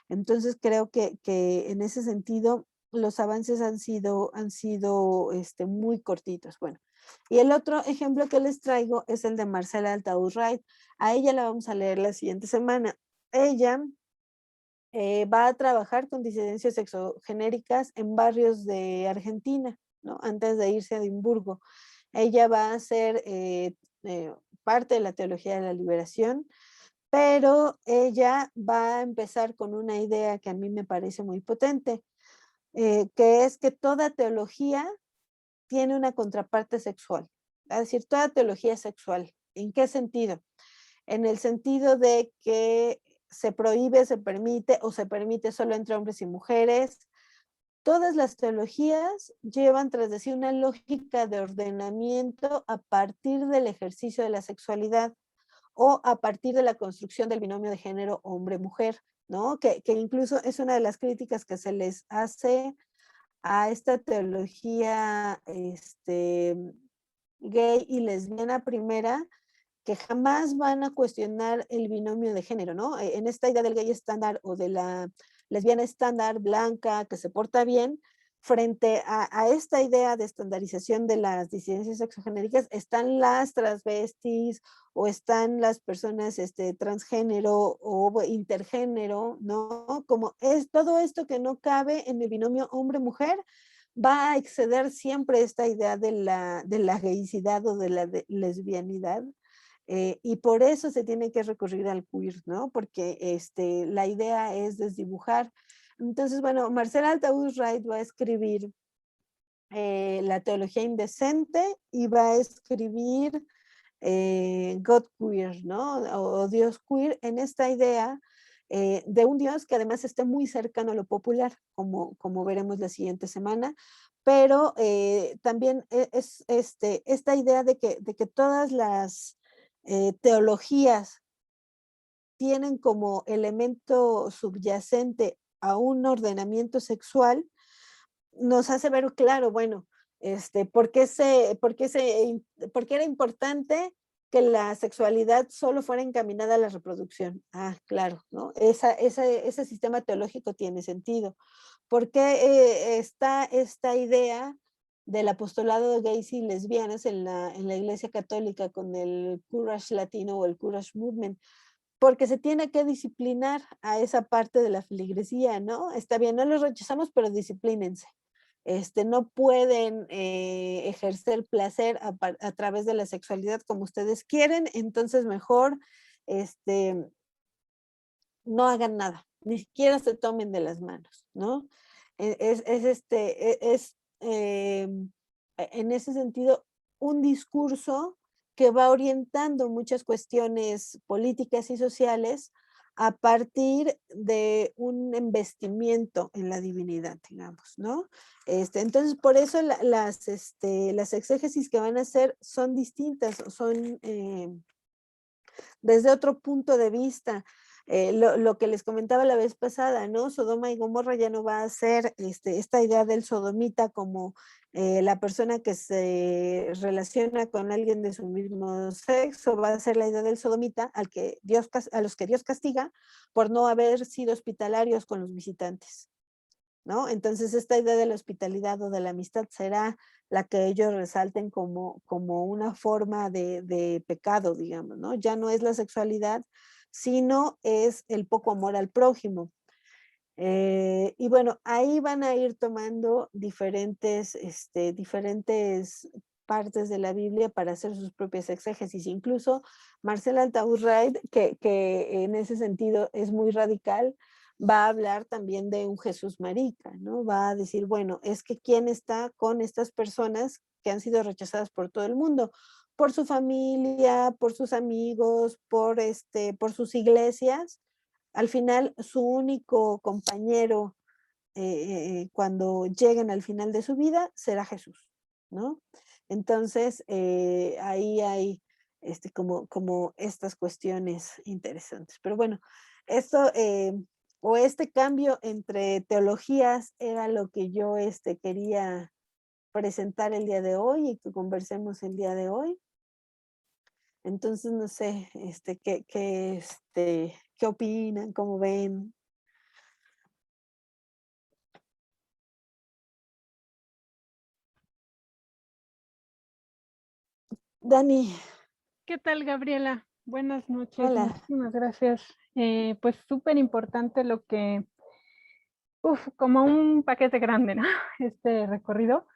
Entonces creo que en ese sentido los avances han sido muy cortitos. Bueno, y el otro ejemplo que les traigo es el de Marcela Altaúd Wright. A ella la vamos a leer la siguiente semana. Ella va a trabajar con disidencias sexogenéricas en barrios de Argentina, ¿no? Antes de irse a Edimburgo. Ella va a ser parte de la teología de la liberación, pero ella va a empezar con una idea que a mí me parece muy potente, que es que toda teología tiene una contraparte sexual, es decir, toda teología es sexual. ¿En qué sentido? En el sentido de que se prohíbe, se permite o se permite solo entre hombres y mujeres. Todas las teologías llevan tras de sí una lógica de ordenamiento a partir del ejercicio de la sexualidad o a partir de la construcción del binomio de género hombre-mujer, ¿no? Que incluso es una de las críticas que se les hace a esta teología gay y lesbiana primera, que jamás van a cuestionar el binomio de género, ¿no? En esta idea del gay estándar o de la lesbiana estándar, blanca, que se porta bien, frente a esta idea de estandarización de las disidencias sexogenéricas, están las transvestis o están las personas transgénero o intergénero, ¿no? Como es todo esto que no cabe en el binomio hombre-mujer, va a exceder siempre esta idea de la gaycidad o de la lesbianidad, y por eso se tiene que recurrir al queer, ¿no? Porque la idea es desdibujar. Entonces, bueno, Marcela Altaúd Wright va a escribir La teología indecente y va a escribir God Queer, ¿no? O Dios queer, en esta idea de un Dios que además esté muy cercano a lo popular, como veremos la siguiente semana, pero también es esta idea de que todas las teologías tienen como elemento subyacente a un ordenamiento sexual, nos hace ver claro, bueno, por qué era importante que la sexualidad solo fuera encaminada a la reproducción. Ah, claro, ¿no? Ese sistema teológico tiene sentido. ¿Por qué está esta idea del apostolado de gays y lesbianas en la Iglesia Católica con el Courage Latino o el Courage Movement? Porque se tiene que disciplinar a esa parte de la feligresía, ¿no? Está bien, no los rechazamos, pero disciplínense. No pueden ejercer placer a través de la sexualidad como ustedes quieren, entonces mejor no hagan nada, ni siquiera se tomen de las manos, ¿no? En ese sentido un discurso que va orientando muchas cuestiones políticas y sociales a partir de un investimiento en la divinidad, digamos, ¿no? Entonces, por eso las exégesis que van a hacer son distintas, son desde otro punto de vista. Lo que les comentaba la vez pasada, ¿no? Sodoma y Gomorra ya no va a ser esta idea del sodomita como la persona que se relaciona con alguien de su mismo sexo, va a ser la idea del sodomita a los que Dios castiga por no haber sido hospitalarios con los visitantes. ¿no? Entonces esta idea de la hospitalidad o de la amistad será la que ellos resalten como una forma de pecado, digamos, ¿no? Ya no es la sexualidad, sino es el poco amor al prójimo. Y bueno, ahí van a ir tomando diferentes partes de la Biblia para hacer sus propias exégesis. Incluso Marcel Altaurreid, que en ese sentido es muy radical, va a hablar también de un Jesús marica, ¿no? Va a decir, bueno, es que quién está con estas personas que han sido rechazadas por todo el mundo, por su familia, por sus amigos, por sus iglesias. Al final, su único compañero cuando lleguen al final de su vida será Jesús, ¿no? Entonces, ahí hay como estas cuestiones interesantes. Pero bueno, esto o este cambio entre teologías era lo que yo quería presentar el día de hoy y que conversemos el día de hoy. Entonces, no sé, ¿qué opinan? ¿Cómo ven? Dani, ¿Qué tal, Gabriela? Buenas noches, hola. muchísimas gracias. Pues súper importante como un paquete grande, ¿no? Este recorrido.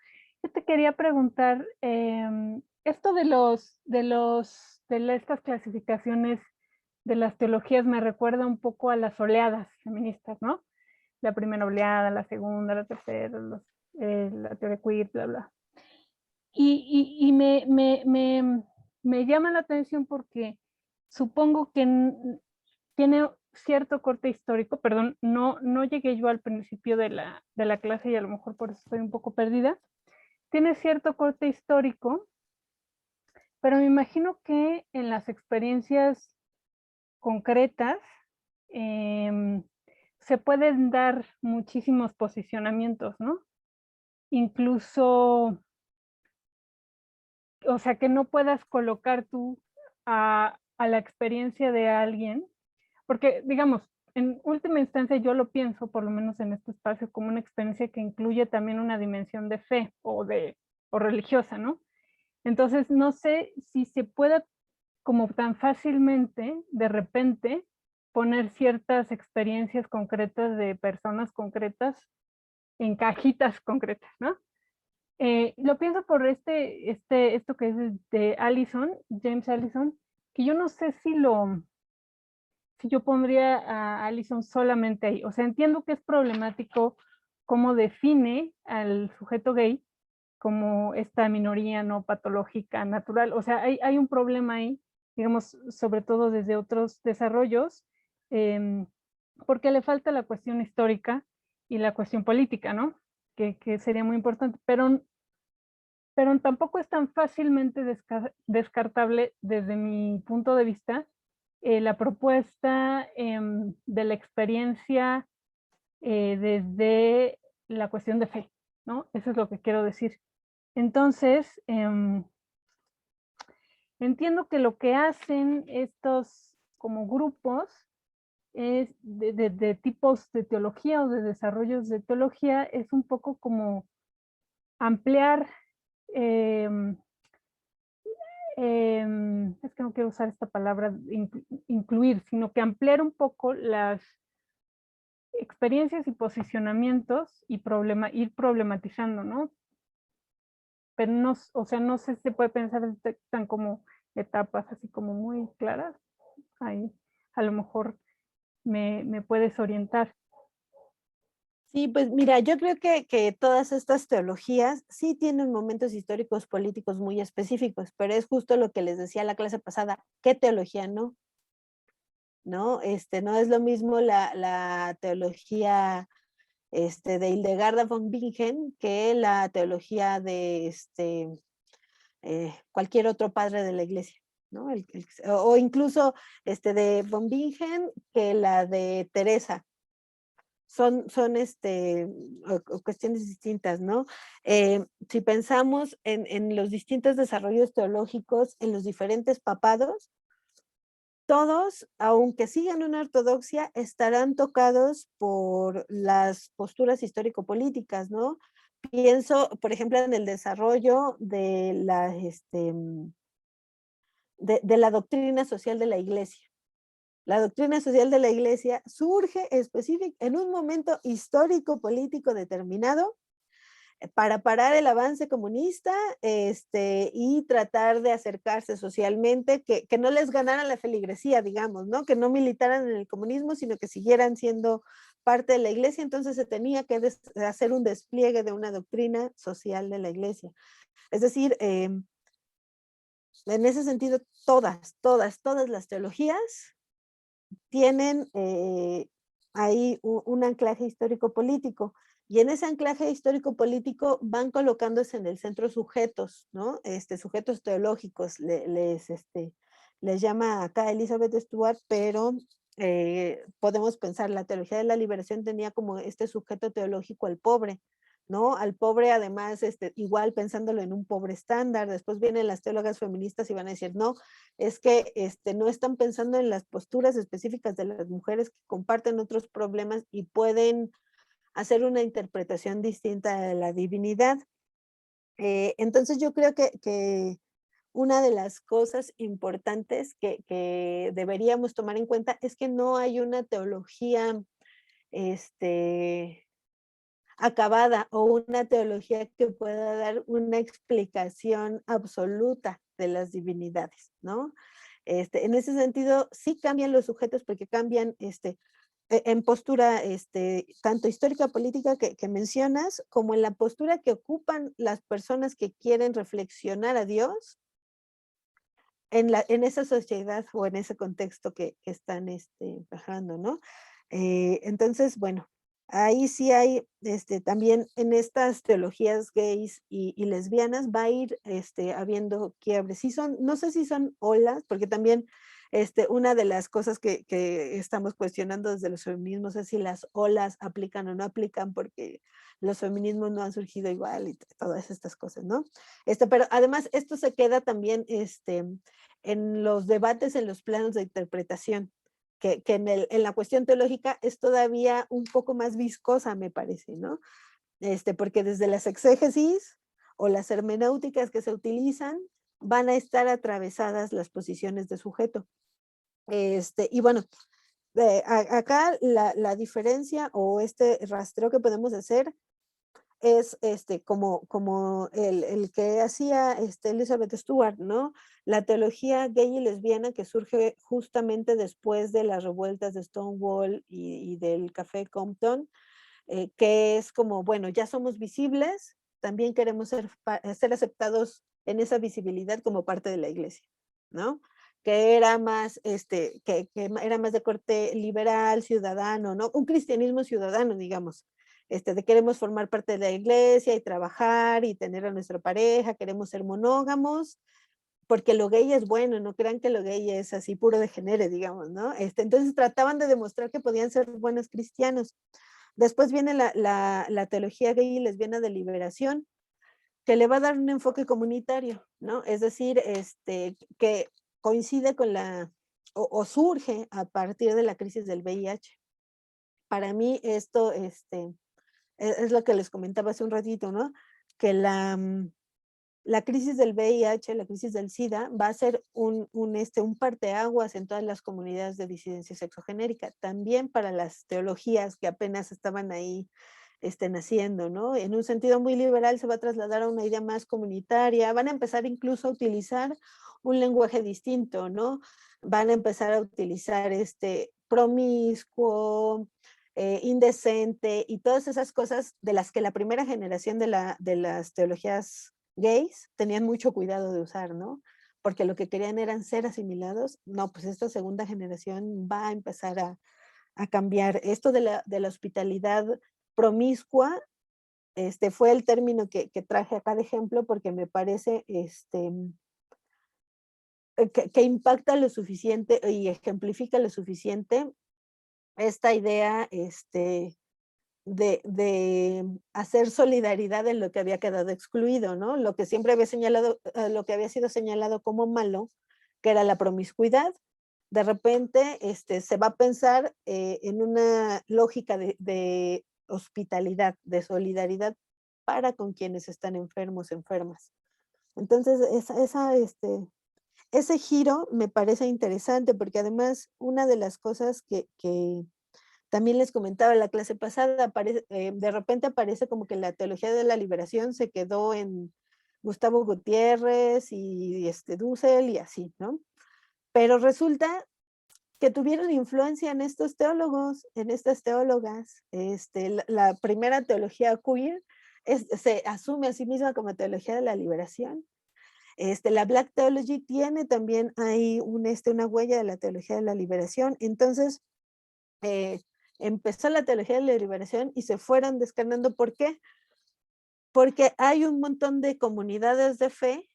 Yo te quería preguntar, esto de estas clasificaciones de las teologías me recuerda un poco a las oleadas feministas, ¿no? La primera oleada, la segunda, la tercera, la teoría queer, bla, bla. Y me llama la atención porque supongo que tiene cierto corte histórico, perdón, no llegué yo al principio de la clase y a lo mejor por eso estoy un poco perdida. Tiene cierto corte histórico, pero me imagino que en las experiencias concretas se pueden dar muchísimos posicionamientos, ¿no? Incluso, o sea, que no puedas colocar tú a la experiencia de alguien, porque digamos, en última instancia yo lo pienso, por lo menos en este espacio, como una experiencia que incluye también una dimensión de fe o religiosa, ¿no? Entonces, no sé si se puede como tan fácilmente, de repente, poner ciertas experiencias concretas de personas concretas en cajitas concretas, ¿no? Lo pienso por esto que es de Allison, James Allison, que yo no sé si yo pondría a Allison solamente ahí. O sea, entiendo que es problemático cómo define al sujeto gay como esta minoría no patológica natural. O sea, hay un problema ahí, digamos, sobre todo desde otros desarrollos, eh, porque le falta la cuestión histórica y la cuestión política, ¿no? Que sería muy importante, pero tampoco es tan fácilmente descartable desde mi punto de vista la propuesta de la experiencia desde la cuestión de fe, ¿no? Eso es lo que quiero decir. Entonces, entiendo que lo que hacen estos como grupos es de tipos de teología o de desarrollos de teología es un poco como ampliar es que no quiero usar esta palabra incluir, sino que ampliar un poco las experiencias y posicionamientos y ir problematizando, ¿no? Pero no, o sea, no sé si se puede pensar tan como etapas así como muy claras. Ahí a lo mejor me puedes orientar. Sí, pues mira, yo creo que todas estas teologías sí tienen momentos históricos políticos muy específicos, pero es justo lo que les decía la clase pasada, ¿qué teología no? ¿No? No es lo mismo la teología de Hildegarda von Bingen que la teología de cualquier otro padre de la iglesia, ¿no? O incluso de von Bingen que la de Teresa. Son cuestiones distintas, ¿no? Si pensamos en los distintos desarrollos teológicos, en los diferentes papados, todos, aunque sigan una ortodoxia, estarán tocados por las posturas histórico-políticas, ¿no? Pienso, por ejemplo, en el desarrollo de de la doctrina social de la Iglesia. La doctrina social de la Iglesia surge en un momento histórico-político determinado para parar el avance comunista y tratar de acercarse socialmente, que no les ganara la feligresía, digamos, ¿no? Que no militaran en el comunismo, sino que siguieran siendo parte de la Iglesia. Entonces se tenía que hacer un despliegue de una doctrina social de la Iglesia. Es decir, en ese sentido, todas las teologías tienen ahí un anclaje histórico-político. Y en ese anclaje histórico-político van colocándose en el centro sujetos, ¿no? Sujetos teológicos, les llama acá Elizabeth Stuart, pero podemos pensar, la teología de la liberación tenía como este sujeto teológico al pobre, ¿no? Al pobre, además, igual pensándolo en un pobre estándar. Después vienen las teólogas feministas y van a decir, no, es que no están pensando en las posturas específicas de las mujeres que comparten otros problemas y pueden hacer una interpretación distinta de la divinidad. Entonces yo creo que una de las cosas importantes que deberíamos tomar en cuenta es que no hay una teología acabada o una teología que pueda dar una explicación absoluta de las divinidades, ¿no? En ese sentido, sí cambian los sujetos porque cambian en postura tanto histórica política que mencionas, como en la postura que ocupan las personas que quieren reflexionar a Dios en esa sociedad o en ese contexto que están bajando, ¿no? Entonces, bueno, ahí sí hay también en estas teologías gays y lesbianas va a ir habiendo quiebres. Sí son, no sé si son olas, porque también una de las cosas que estamos cuestionando desde los feminismos es si las olas aplican o no aplican, porque los feminismos no han surgido igual y todas estas cosas, ¿no? Pero además esto se queda también en los debates en los planos de interpretación, que en la cuestión teológica es todavía un poco más viscosa, me parece, ¿no? Porque desde las exégesis o las hermenéuticas que se utilizan van a estar atravesadas las posiciones de sujeto. Y bueno, acá la diferencia o este rastreo que podemos hacer es como el que hacía Elizabeth Stuart, ¿no? La teología gay y lesbiana que surge justamente después de las revueltas de Stonewall y del Café Compton, que es como, bueno, ya somos visibles, también queremos ser aceptados en esa visibilidad como parte de la iglesia, ¿no? Que era más, que era más de corte liberal, ciudadano, ¿no? Un cristianismo ciudadano, digamos. De queremos formar parte de la iglesia y trabajar y tener a nuestra pareja, queremos ser monógamos, porque lo gay es bueno, no crean que lo gay es así puro de género, digamos, ¿no? Entonces trataban de demostrar que podían ser buenos cristianos. Después viene la teología gay y lesbiana de liberación, que le va a dar un enfoque comunitario, ¿no? Es decir, que coincide con o surge a partir de la crisis del VIH. Para mí esto es lo que les comentaba hace un ratito, ¿no? Que la crisis del VIH, la crisis del SIDA, va a ser un parteaguas en todas las comunidades de disidencia sexogenérica, también para las teologías que apenas estaban ahí naciendo, ¿no? En un sentido muy liberal se va a trasladar a una idea más comunitaria, van a empezar incluso a utilizar un lenguaje distinto, ¿no? Van a empezar a utilizar promiscuo, indecente y todas esas cosas de las que la primera generación de las teologías gays tenían mucho cuidado de usar, ¿no? Porque lo que querían eran ser asimilados. No, pues esta segunda generación va a empezar a cambiar. Esto de la hospitalidad promiscua, fue el término que traje acá de ejemplo porque me parece que impacta lo suficiente y ejemplifica lo suficiente esta idea de hacer solidaridad en lo que había quedado excluido, ¿no? Lo que siempre había señalado, lo que había sido señalado como malo, que era la promiscuidad, de repente se va a pensar en una lógica de hospitalidad, de solidaridad para con quienes están enfermos, enfermas. Entonces, ese giro me parece interesante porque además una de las cosas que también les comentaba en la clase pasada, de repente aparece como que la teología de la liberación se quedó en Gustavo Gutiérrez y Dussel y así, ¿no? Pero resulta que tuvieron influencia en estos teólogos, en estas teólogas. La primera teología queer se asume a sí misma como teología de la liberación. La Black Theology tiene también ahí una huella de la teología de la liberación. Entonces, empezó la teología de la liberación y se fueron descarnando. ¿Por qué? Porque hay un montón de comunidades de fe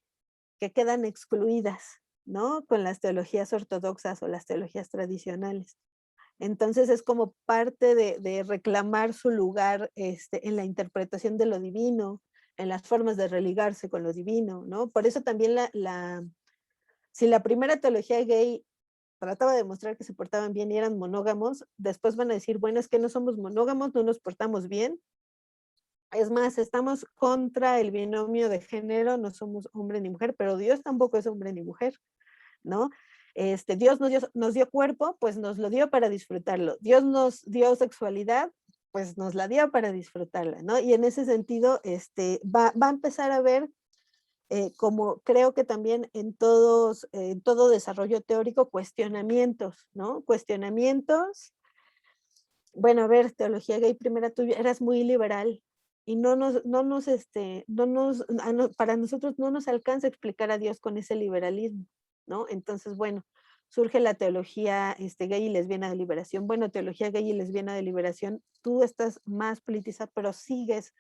que quedan excluidas, ¿no? Con las teologías ortodoxas o las teologías tradicionales. Entonces es como parte de reclamar su lugar en la interpretación de lo divino, en las formas de religarse con lo divino, ¿no? Por eso también si la primera teología gay trataba de demostrar que se portaban bien y eran monógamos, después van a decir, bueno, es que no somos monógamos, no nos portamos bien. Es más, estamos contra el binomio de género, no somos hombre ni mujer, pero Dios tampoco es hombre ni mujer, ¿no? Dios nos dio cuerpo, pues nos lo dio para disfrutarlo. Dios nos dio sexualidad, pues nos la dio para disfrutarla, ¿no? Y en ese sentido, va a empezar a ver, como creo que también en todo desarrollo teórico, cuestionamientos, ¿no? Cuestionamientos. Bueno, a ver, teología gay primera, tú eras muy liberal y para nosotros no nos alcanza a explicar a Dios con ese liberalismo, ¿no? Entonces, bueno, surge la teología gay y lesbiana de liberación. Bueno, teología gay y lesbiana de liberación, tú estás más politizada, pero sigues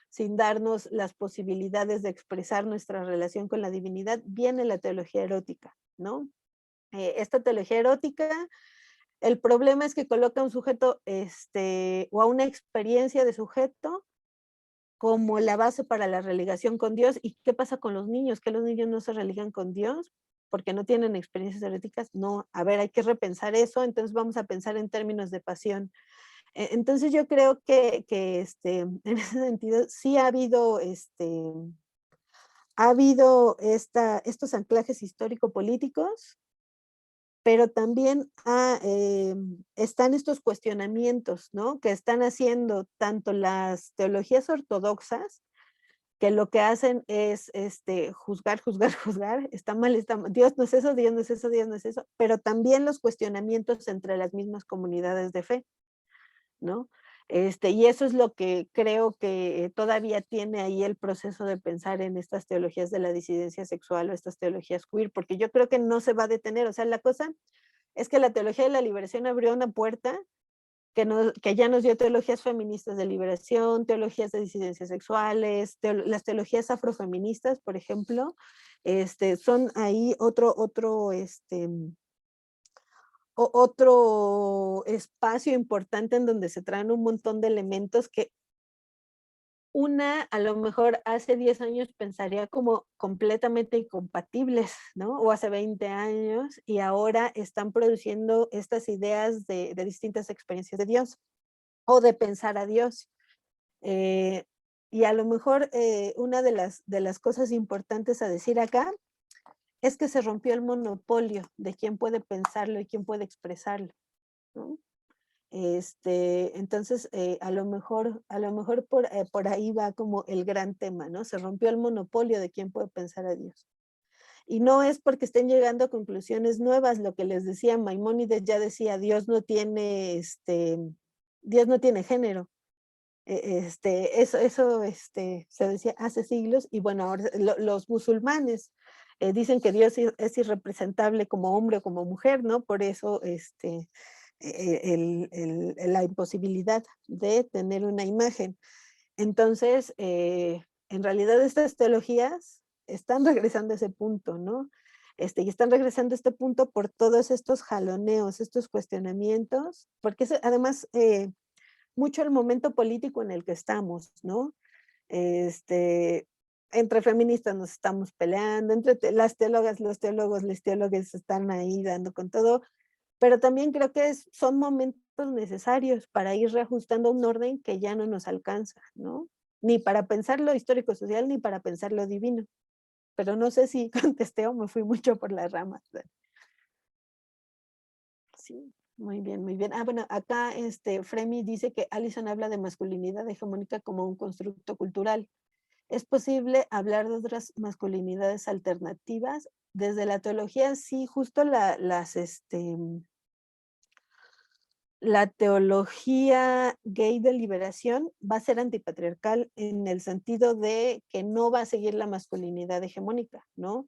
sin darnos las posibilidades de expresar nuestra relación con la divinidad. Viene la teología erótica, ¿no? Esta teología erótica, el problema es que coloca a un sujeto, o a una experiencia de sujeto como la base para la religación con Dios. ¿Y qué pasa con los niños? ¿Que los niños no se religan con Dios porque no tienen experiencias eróticas? No, a ver, hay que repensar eso, entonces vamos a pensar en términos de pasión. Entonces yo creo que en ese sentido sí ha habido estos anclajes histórico-políticos, pero también están estos cuestionamientos, ¿no? Que están haciendo tanto las teologías ortodoxas, que lo que hacen es juzgar, juzgar, juzgar, está mal, Dios no es eso, Dios no es eso, Dios no es eso, pero también los cuestionamientos entre las mismas comunidades de fe, ¿no? Y eso es lo que creo que todavía tiene ahí el proceso de pensar en estas teologías de la disidencia sexual o estas teologías queer, porque yo creo que no se va a detener. O sea, la cosa es que la teología de la liberación abrió una puerta que ya nos dio teologías feministas de liberación, teologías de disidencias sexuales, las teologías afrofeministas, por ejemplo, son ahí otro espacio importante en donde se traen un montón de elementos que a lo mejor hace 10 años pensaría como completamente incompatibles, ¿no? O hace 20 años, y ahora están produciendo estas ideas de distintas experiencias de Dios o de pensar a Dios. Eh, y a lo mejor una de las cosas importantes a decir acá es que se rompió el monopolio de quién puede pensarlo y quién puede expresarlo, ¿no? Entonces, a lo mejor por ahí va como el gran tema, ¿no? Se rompió el monopolio de quién puede pensar a Dios. Y no es porque estén llegando a conclusiones nuevas, lo que les decía Maimónides ya decía, Dios no tiene género. Eso se decía hace siglos, y bueno, ahora los musulmanes dicen que Dios es irrepresentable como hombre o como mujer, ¿no? Por eso la imposibilidad de tener una imagen. Entonces, en realidad estas teologías están regresando a ese punto, ¿no? Y están regresando a este punto por todos estos jaloneos, estos cuestionamientos, porque además mucho el momento político en el que estamos, ¿no? Entre feministas nos estamos peleando, entre las teólogas, los teólogos, las teólogas están ahí dando con todo. pero también creo que son momentos necesarios para ir reajustando un orden que ya no nos alcanza, ¿no? Ni para pensar lo histórico-social, ni para pensar lo divino. Pero no sé si contesté o me fui mucho por las ramas. Sí, muy bien, muy bien. Ah, bueno, acá Fremi dice que Allison habla de masculinidad hegemónica como un constructo cultural. ¿Es posible hablar de otras masculinidades alternativas? Desde la teología, sí, justo la teología gay de liberación va a ser antipatriarcal en el sentido de que no va a seguir la masculinidad hegemónica, ¿no?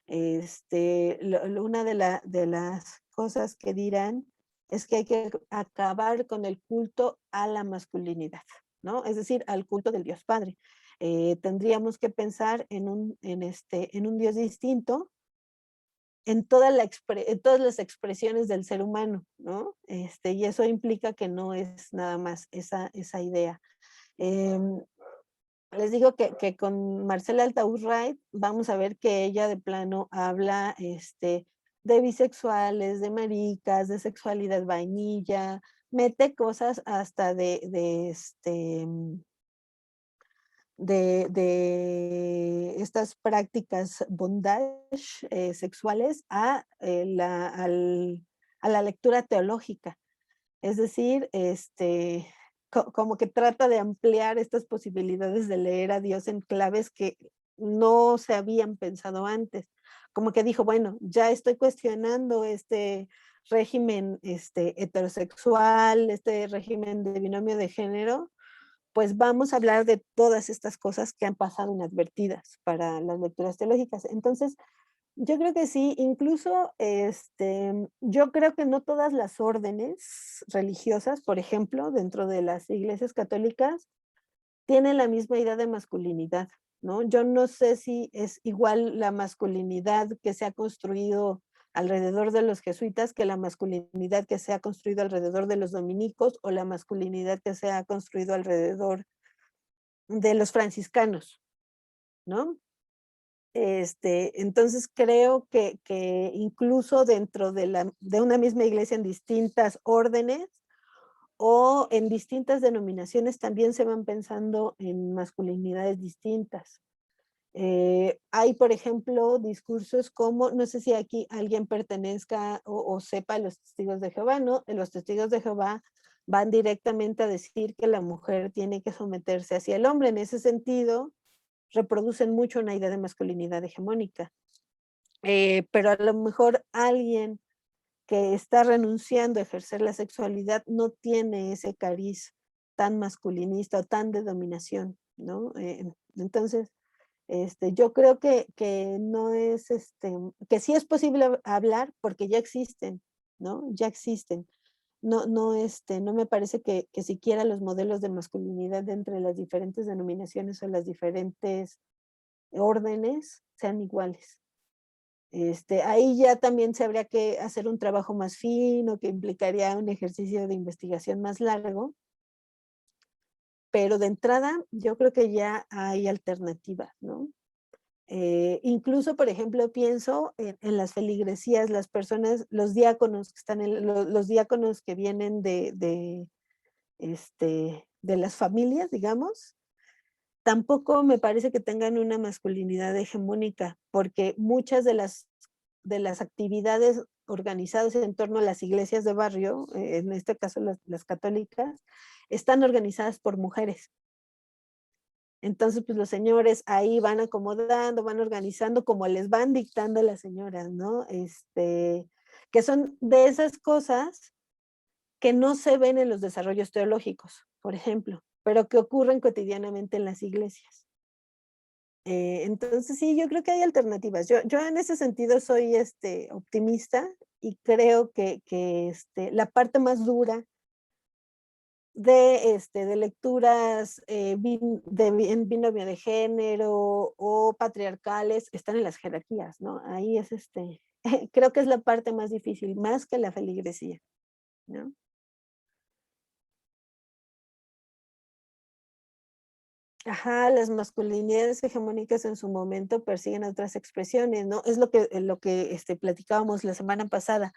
Una de las cosas que dirán es que hay que acabar con el culto a la masculinidad, ¿no? Es decir, al culto del Dios Padre. Tendríamos que pensar en un Dios distinto en todas las expresiones del ser humano, ¿no? Y eso implica que no es nada más esa idea. Em, Les digo que con Marcela Altaúz-Wright vamos a ver que ella de plano habla de bisexuales, de maricas, de sexualidad vainilla, mete cosas hasta de estas prácticas bondage sexuales a la lectura teológica. Es decir, como que trata de ampliar estas posibilidades de leer a Dios en claves que no se habían pensado antes. Como que dijo, bueno, ya estoy cuestionando este régimen heterosexual, este régimen de binomio de género, pues vamos a hablar de todas estas cosas que han pasado inadvertidas para las lecturas teológicas. Entonces, yo creo que sí, incluso yo creo que no todas las órdenes religiosas, por ejemplo, dentro de las iglesias católicas, tienen la misma idea de masculinidad, ¿no? Yo no sé si es igual la masculinidad que se ha construido alrededor de los jesuitas que la masculinidad que se ha construido alrededor de los dominicos o la masculinidad que se ha construido alrededor de los franciscanos, ¿no? Entonces creo que incluso dentro de una misma iglesia en distintas órdenes o en distintas denominaciones también se van pensando en masculinidades distintas. Hay, por ejemplo, discursos como, no sé si aquí alguien pertenezca o sepa los testigos de Jehová, ¿no? Los testigos de Jehová van directamente a decir que la mujer tiene que someterse hacia el hombre. En ese sentido, reproducen mucho una idea de masculinidad hegemónica. Pero a lo mejor alguien que está renunciando a ejercer la sexualidad no tiene ese cariz tan masculinista o tan de dominación, ¿no? Entonces, yo creo que no es, que sí es posible hablar porque ya existen, ¿no? Ya existen. No, no, no me parece que siquiera los modelos de masculinidad entre las diferentes denominaciones o las diferentes órdenes sean iguales. Ahí ya también se habría que hacer un trabajo más fino, que implicaría un ejercicio de investigación más largo, pero de entrada yo creo que ya hay alternativas, ¿no? Incluso, por ejemplo, pienso en las feligresías, las personas, los diáconos que están los diáconos que vienen de las familias, digamos, tampoco me parece que tengan una masculinidad hegemónica, porque muchas de las actividades organizadas en torno a las iglesias de barrio, en este caso las católicas, están organizadas por mujeres. Entonces, pues los señores ahí van acomodando, van organizando como les van dictando las señoras, ¿no? Que son de esas cosas que no se ven en los desarrollos teológicos, por ejemplo, pero que ocurren cotidianamente en las iglesias. Entonces sí, yo creo que hay alternativas. Yo en ese sentido soy optimista y creo que la parte más dura de lecturas en binomio de género o patriarcales están en las jerarquías, ¿no? Ahí es creo que es la parte más difícil, más que la feligresía, ¿no? Ajá, las masculinidades hegemónicas en su momento persiguen otras expresiones, ¿no? Es lo que platicábamos la semana pasada.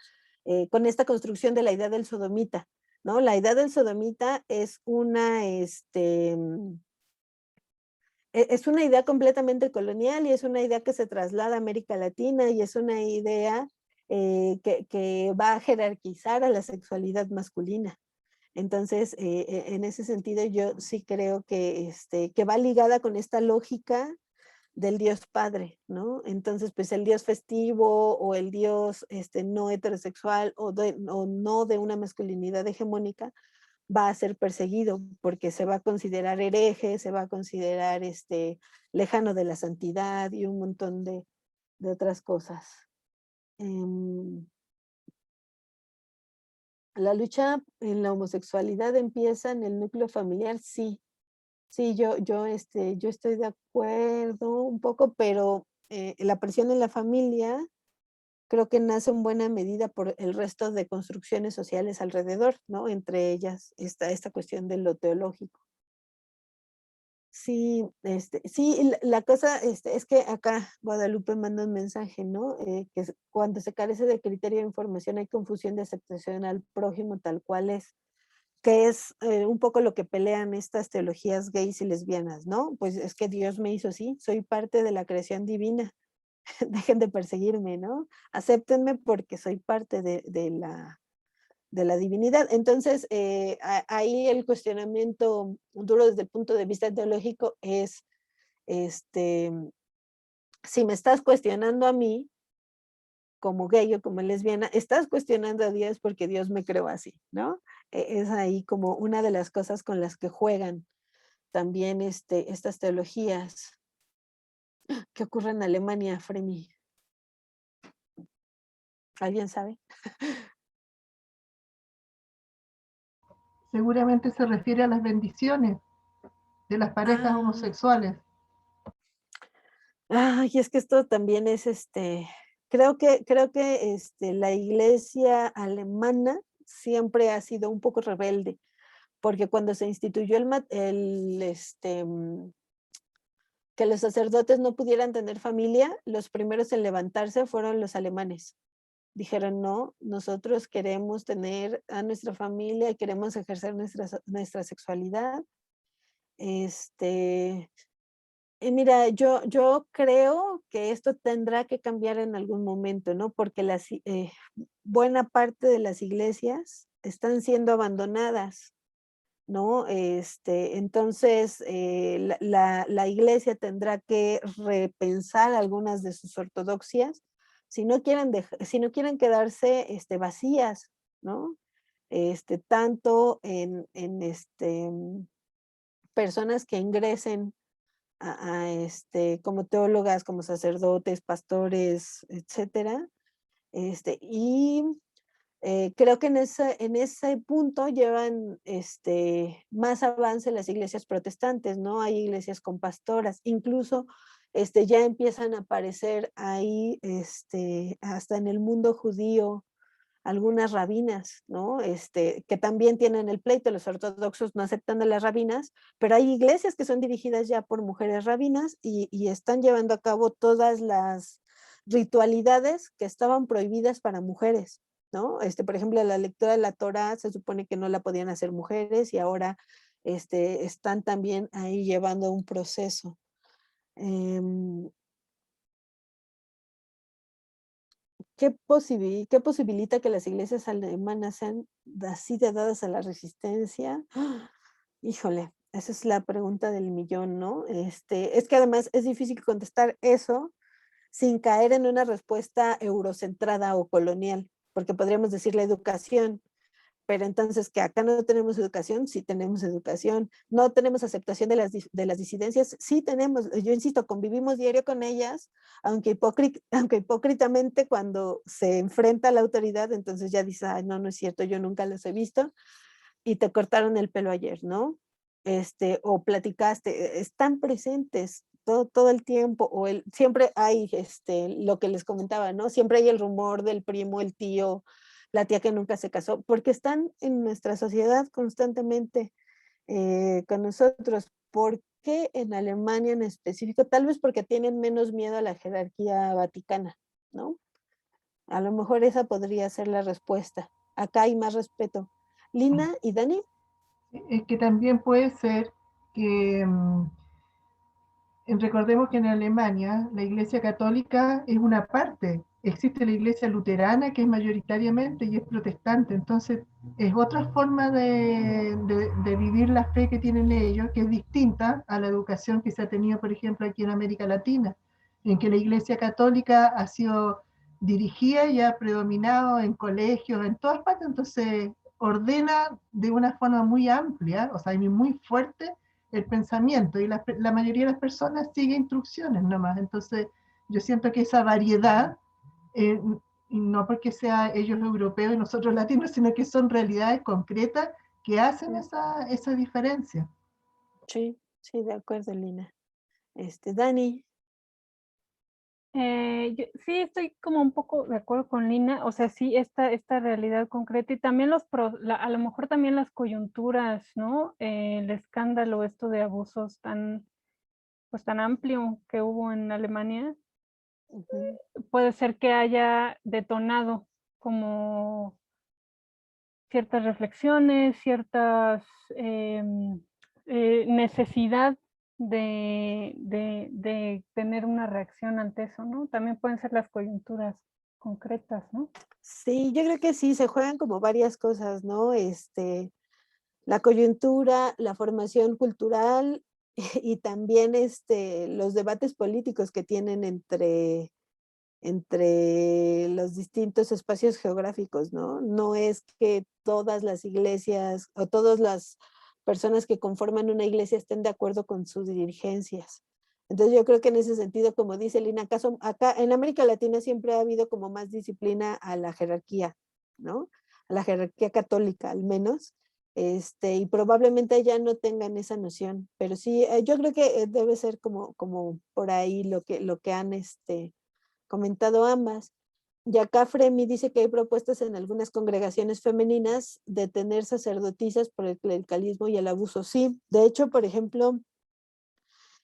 con esta construcción de la idea del sodomita, ¿no? La idea del sodomita es es una idea completamente colonial y es una idea que se traslada a América Latina y es una idea que va a jerarquizar a la sexualidad masculina. Entonces, en ese sentido, yo sí creo que va ligada con esta lógica del Dios Padre, ¿no? Entonces, pues el Dios festivo o el Dios no heterosexual o no de una masculinidad hegemónica va a ser perseguido porque se va a considerar hereje, se va a considerar lejano de la santidad y un montón de otras cosas. La lucha en la homosexualidad empieza en el núcleo familiar, sí. Sí, yo estoy de acuerdo un poco, pero la presión en la familia creo que nace en buena medida por el resto de construcciones sociales alrededor, ¿no? Entre ellas esta cuestión de lo teológico. Sí, sí, la cosa es que acá Guadalupe manda un mensaje, ¿no? Cuando se carece de criterio de información hay confusión de aceptación al prójimo tal cual es, que es un poco lo que pelean estas teologías gays y lesbianas, ¿no? Pues es que Dios me hizo así, soy parte de la creación divina, dejen de perseguirme, ¿no? Acéptenme porque soy parte de la divinidad. Entonces, ahí el cuestionamiento duro desde el punto de vista teológico es, este, si me estás cuestionando a mí, como gay o como lesbiana, estás cuestionando a Dios porque Dios me creó así, ¿no? Es ahí como una de las cosas con las que juegan también estas teologías. ¿Qué ocurre en Alemania, Fremi? ¿Alguien sabe? Seguramente se refiere a las bendiciones de las parejas homosexuales. Ay, es que esto también es creo que la iglesia alemana siempre ha sido un poco rebelde, porque cuando se instituyó que los sacerdotes no pudieran tener familia, los primeros en levantarse fueron los alemanes. Dijeron, no, nosotros queremos tener a nuestra familia y queremos ejercer nuestra sexualidad. Y mira, yo creo que esto tendrá que cambiar en algún momento, ¿no? Porque buena parte de las iglesias están siendo abandonadas, ¿no? Entonces, la iglesia tendrá que repensar algunas de sus ortodoxias si no quieren quedarse vacías, ¿no? Tanto en personas que ingresen como teólogas, como sacerdotes, pastores, etcétera. Y creo que en ese punto llevan más avance las iglesias protestantes, ¿no? Hay iglesias con pastoras, incluso ya empiezan a aparecer ahí, hasta en el mundo judío, algunas rabinas, ¿no? Que también tienen el pleito, los ortodoxos no aceptan de las rabinas, pero hay iglesias que son dirigidas ya por mujeres rabinas y están llevando a cabo todas las ritualidades que estaban prohibidas para mujeres, ¿no? Por ejemplo, la lectura de la Torá se supone que no la podían hacer mujeres y ahora están también ahí llevando un proceso. ¿Qué posibilita que las iglesias alemanas sean así de dadas a la resistencia? Híjole, esa es la pregunta del millón, ¿no? Es que además es difícil contestar eso sin caer en una respuesta eurocentrada o colonial, porque podríamos decir la educación, pero entonces que acá no tenemos educación, sí tenemos educación, no tenemos aceptación de las disidencias, sí tenemos, yo insisto, convivimos diario con ellas, aunque hipócritamente cuando se enfrenta a la autoridad, entonces ya dice, ay, no, no es cierto, yo nunca los he visto, y te cortaron el pelo ayer, ¿no? O platicaste, están presentes todo el tiempo, siempre hay lo que les comentaba, ¿no? Siempre hay el rumor del primo, el tío, la tía que nunca se casó, porque están en nuestra sociedad constantemente con nosotros. ¿Por qué en Alemania en específico? Tal vez porque tienen menos miedo a la jerarquía vaticana, ¿no? A lo mejor esa podría ser la respuesta. Acá hay más respeto. Lina y Dani. Es que también puede ser que recordemos que en Alemania la Iglesia Católica es una parte. Existe la Iglesia Luterana, que es mayoritariamente y es protestante. Entonces, es otra forma de vivir la fe que tienen ellos, que es distinta a la educación que se ha tenido, por ejemplo, aquí en América Latina, en que la Iglesia Católica ha sido dirigida y ha predominado en colegios, en todas partes. Entonces, ordena de una forma muy amplia, o sea, muy fuerte, el pensamiento, y la mayoría de las personas sigue instrucciones nomás. Entonces, yo siento que esa variedad, eh, y no porque sea ellos europeos y nosotros latinos, sino que son realidades concretas que hacen esa diferencia. Sí, sí, de acuerdo, Lina. Dani. Sí, estoy como un poco de acuerdo con Lina, o sea, sí, esta realidad concreta y también a lo mejor también las coyunturas, ¿no? El escándalo, esto de abusos pues tan amplio que hubo en Alemania, puede ser que haya detonado como ciertas reflexiones, ciertas necesidad de tener una reacción ante eso, ¿no? También pueden ser las coyunturas concretas, ¿no? Sí, yo creo que sí, se juegan como varias cosas, ¿no? La coyuntura, la formación cultural y también los debates políticos que tienen entre los distintos espacios geográficos, ¿no? No es que todas las iglesias o todas las personas que conforman una iglesia estén de acuerdo con sus dirigencias. Entonces yo creo que en ese sentido, como dice Lina, acá en América Latina siempre ha habido como más disciplina a la jerarquía, ¿no? A la jerarquía católica al menos, y probablemente ya no tengan esa noción, pero sí, yo creo que debe ser como por ahí lo que han comentado ambas. Y acá Fremi dice que hay propuestas en algunas congregaciones femeninas de tener sacerdotisas por el clericalismo y el abuso. Sí, de hecho, por ejemplo,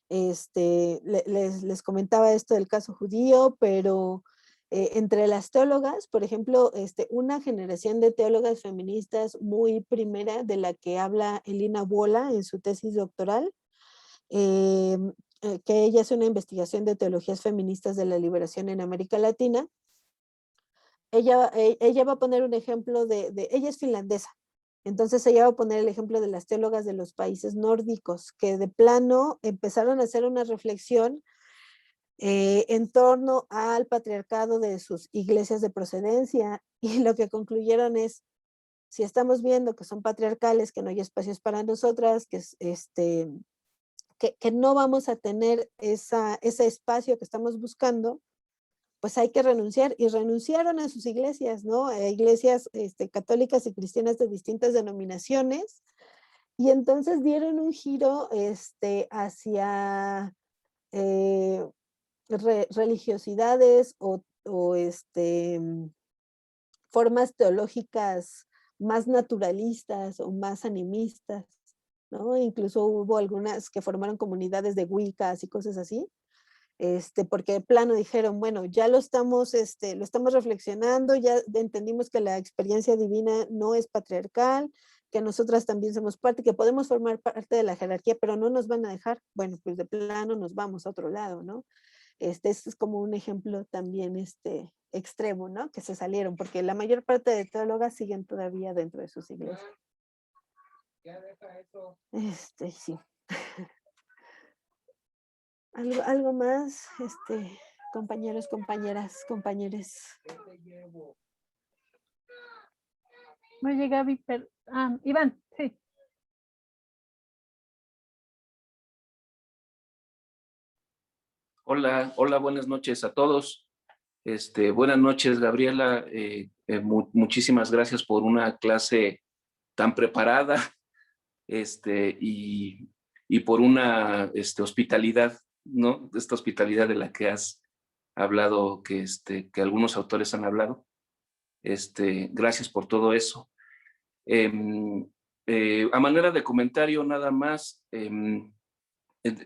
les comentaba esto del caso judío, pero entre las teólogas, por ejemplo, una generación de teólogas feministas muy primera de la que habla Elina Wola en su tesis doctoral, que ella hace una investigación de teologías feministas de la liberación en América Latina. Ella va a poner un ejemplo ella es finlandesa, entonces ella va a poner el ejemplo de las teólogas de los países nórdicos, que de plano empezaron a hacer una reflexión en torno al patriarcado de sus iglesias de procedencia, y lo que concluyeron es, si estamos viendo que son patriarcales, que no hay espacios para nosotras, que no vamos a tener ese espacio que estamos buscando, pues hay que renunciar, y renunciaron a sus iglesias, ¿no? A iglesias católicas y cristianas de distintas denominaciones, y entonces dieron un giro hacia religiosidades o formas teológicas más naturalistas o más animistas, ¿no? Incluso hubo algunas que formaron comunidades de Wiccas y cosas así, porque de plano dijeron, bueno, ya lo estamos reflexionando, ya entendimos que la experiencia divina no es patriarcal, que nosotras también somos parte, que podemos formar parte de la jerarquía, pero no nos van a dejar. Bueno, pues de plano nos vamos a otro lado, ¿no? Este es como un ejemplo también extremo, ¿no? Que se salieron, porque la mayor parte de teólogas siguen todavía dentro de sus iglesias. Ya deja eso. Sí. Algo más, compañeros, compañeras, compañeros. Oye, Gaby, Iván, sí. Hola, hola, buenas noches a todos. Buenas noches, Gabriela. Muchísimas gracias por una clase tan preparada, y por una hospitalidad, ¿no? Esta hospitalidad de la que has hablado, que algunos autores han hablado. Gracias por todo eso. A manera de comentario, nada más,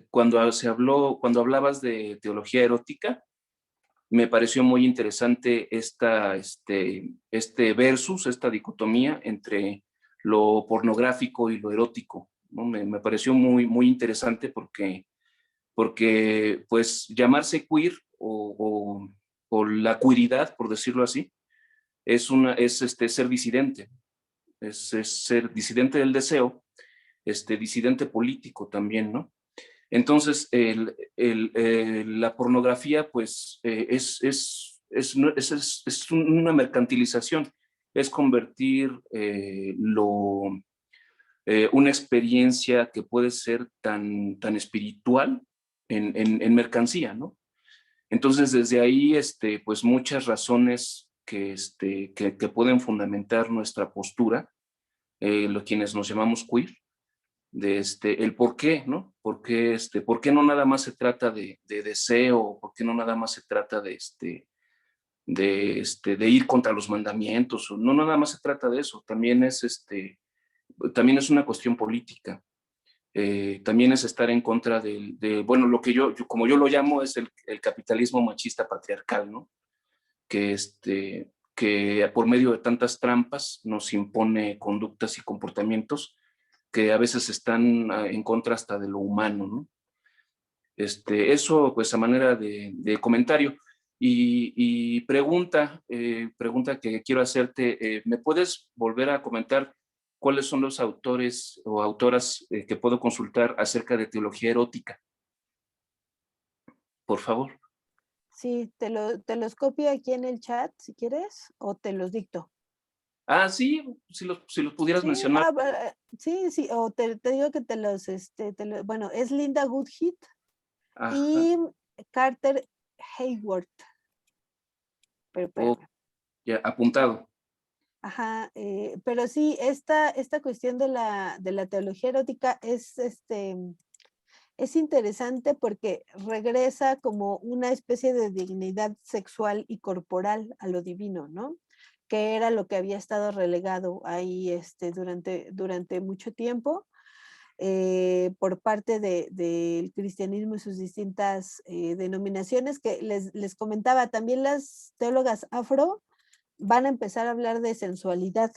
cuando hablabas de teología erótica, me pareció muy interesante este versus, esta dicotomía entre lo pornográfico y lo erótico, ¿no? Me pareció muy, muy interesante porque pues llamarse queer o la queeridad, por decirlo así, es ser disidente, es ser disidente del deseo, disidente político también, ¿no? Entonces, la pornografía, pues, es una mercantilización, es convertir una experiencia que puede ser tan espiritual en mercancía, ¿no? Entonces, desde ahí, pues, muchas razones que pueden fundamentar nuestra postura, quienes nos llamamos queer, de el por qué, ¿no? ¿Por qué no nada más se trata de deseo? ¿Por qué no nada más se trata de ir contra los mandamientos? No nada más se trata de eso, también también es una cuestión política. También es estar en contra bueno, lo que como yo lo llamo, es el capitalismo machista patriarcal, ¿no? Que por medio de tantas trampas nos impone conductas y comportamientos que a veces están en contra hasta de lo humano, ¿no? Eso, pues, a manera de comentario. Y pregunta que quiero hacerte, ¿me puedes volver a comentar cuáles son los autores o autoras que puedo consultar acerca de teología erótica? Por favor. Sí, te los copio aquí en el chat si quieres, o te los dicto. Ah, sí, si los pudieras Sí, mencionar. sí, o te digo que bueno, es Linda Goodhead Ajá. y Carter Hayward. Pero, Ya, apuntado. ajá, pero sí, esta cuestión de la teología erótica es interesante porque regresa como una especie de dignidad sexual y corporal a lo divino, ¿no? Que era lo que había estado relegado ahí durante mucho tiempo por parte del cristianismo y sus distintas denominaciones, que les comentaba, también las teólogas afro van a empezar a hablar de sensualidad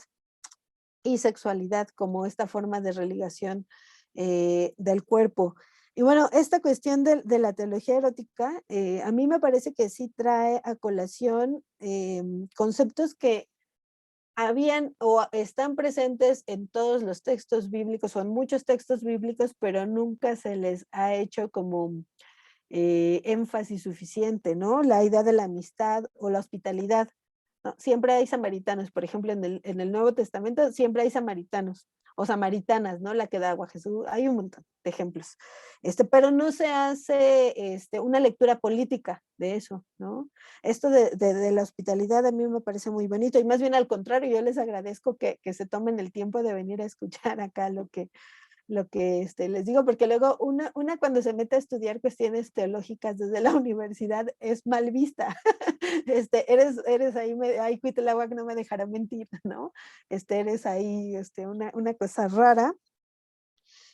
y sexualidad como esta forma de relegación del cuerpo. Y bueno, esta cuestión de la teología erótica, a mí me parece que sí trae a colación conceptos que habían o están presentes en todos los textos bíblicos o en muchos textos bíblicos, pero nunca se les ha hecho como énfasis suficiente, ¿no? La idea de la amistad o la hospitalidad, ¿no? Siempre hay samaritanos, por ejemplo, en el Nuevo Testamento siempre hay samaritanos o samaritanas, ¿no? La que da agua a Jesús, hay un montón de ejemplos. Pero no se hace una lectura política de eso, ¿no? Esto de la hospitalidad a mí me parece muy bonito y más bien al contrario, yo les agradezco que se tomen el tiempo de venir a escuchar acá lo que les digo, porque luego una cuando se mete a estudiar cuestiones teológicas desde la universidad es mal vista. Eres ahí cuite el agua que no me dejará mentir, ¿no? Eres ahí una cosa rara.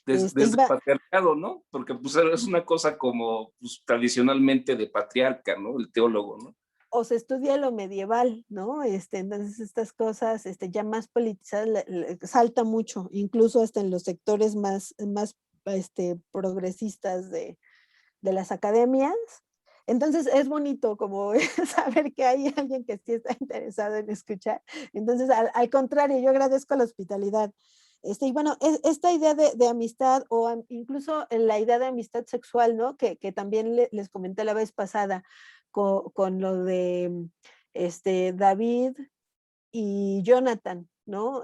Desde el patriarcado, ¿no? Porque pues es una cosa como pues, tradicionalmente de patriarca, ¿no? El teólogo, ¿no? O se estudia lo medieval, ¿no? Entonces estas cosas ya más politizadas salta mucho, incluso hasta en los sectores más progresistas de las academias. Entonces es bonito como saber que hay alguien que sí está interesado en escuchar. Entonces, al contrario, yo agradezco la hospitalidad. Y bueno, esta idea de amistad o incluso la idea de amistad sexual, ¿no? Que también les comenté la vez pasada con lo de David y Jonathan, ¿no?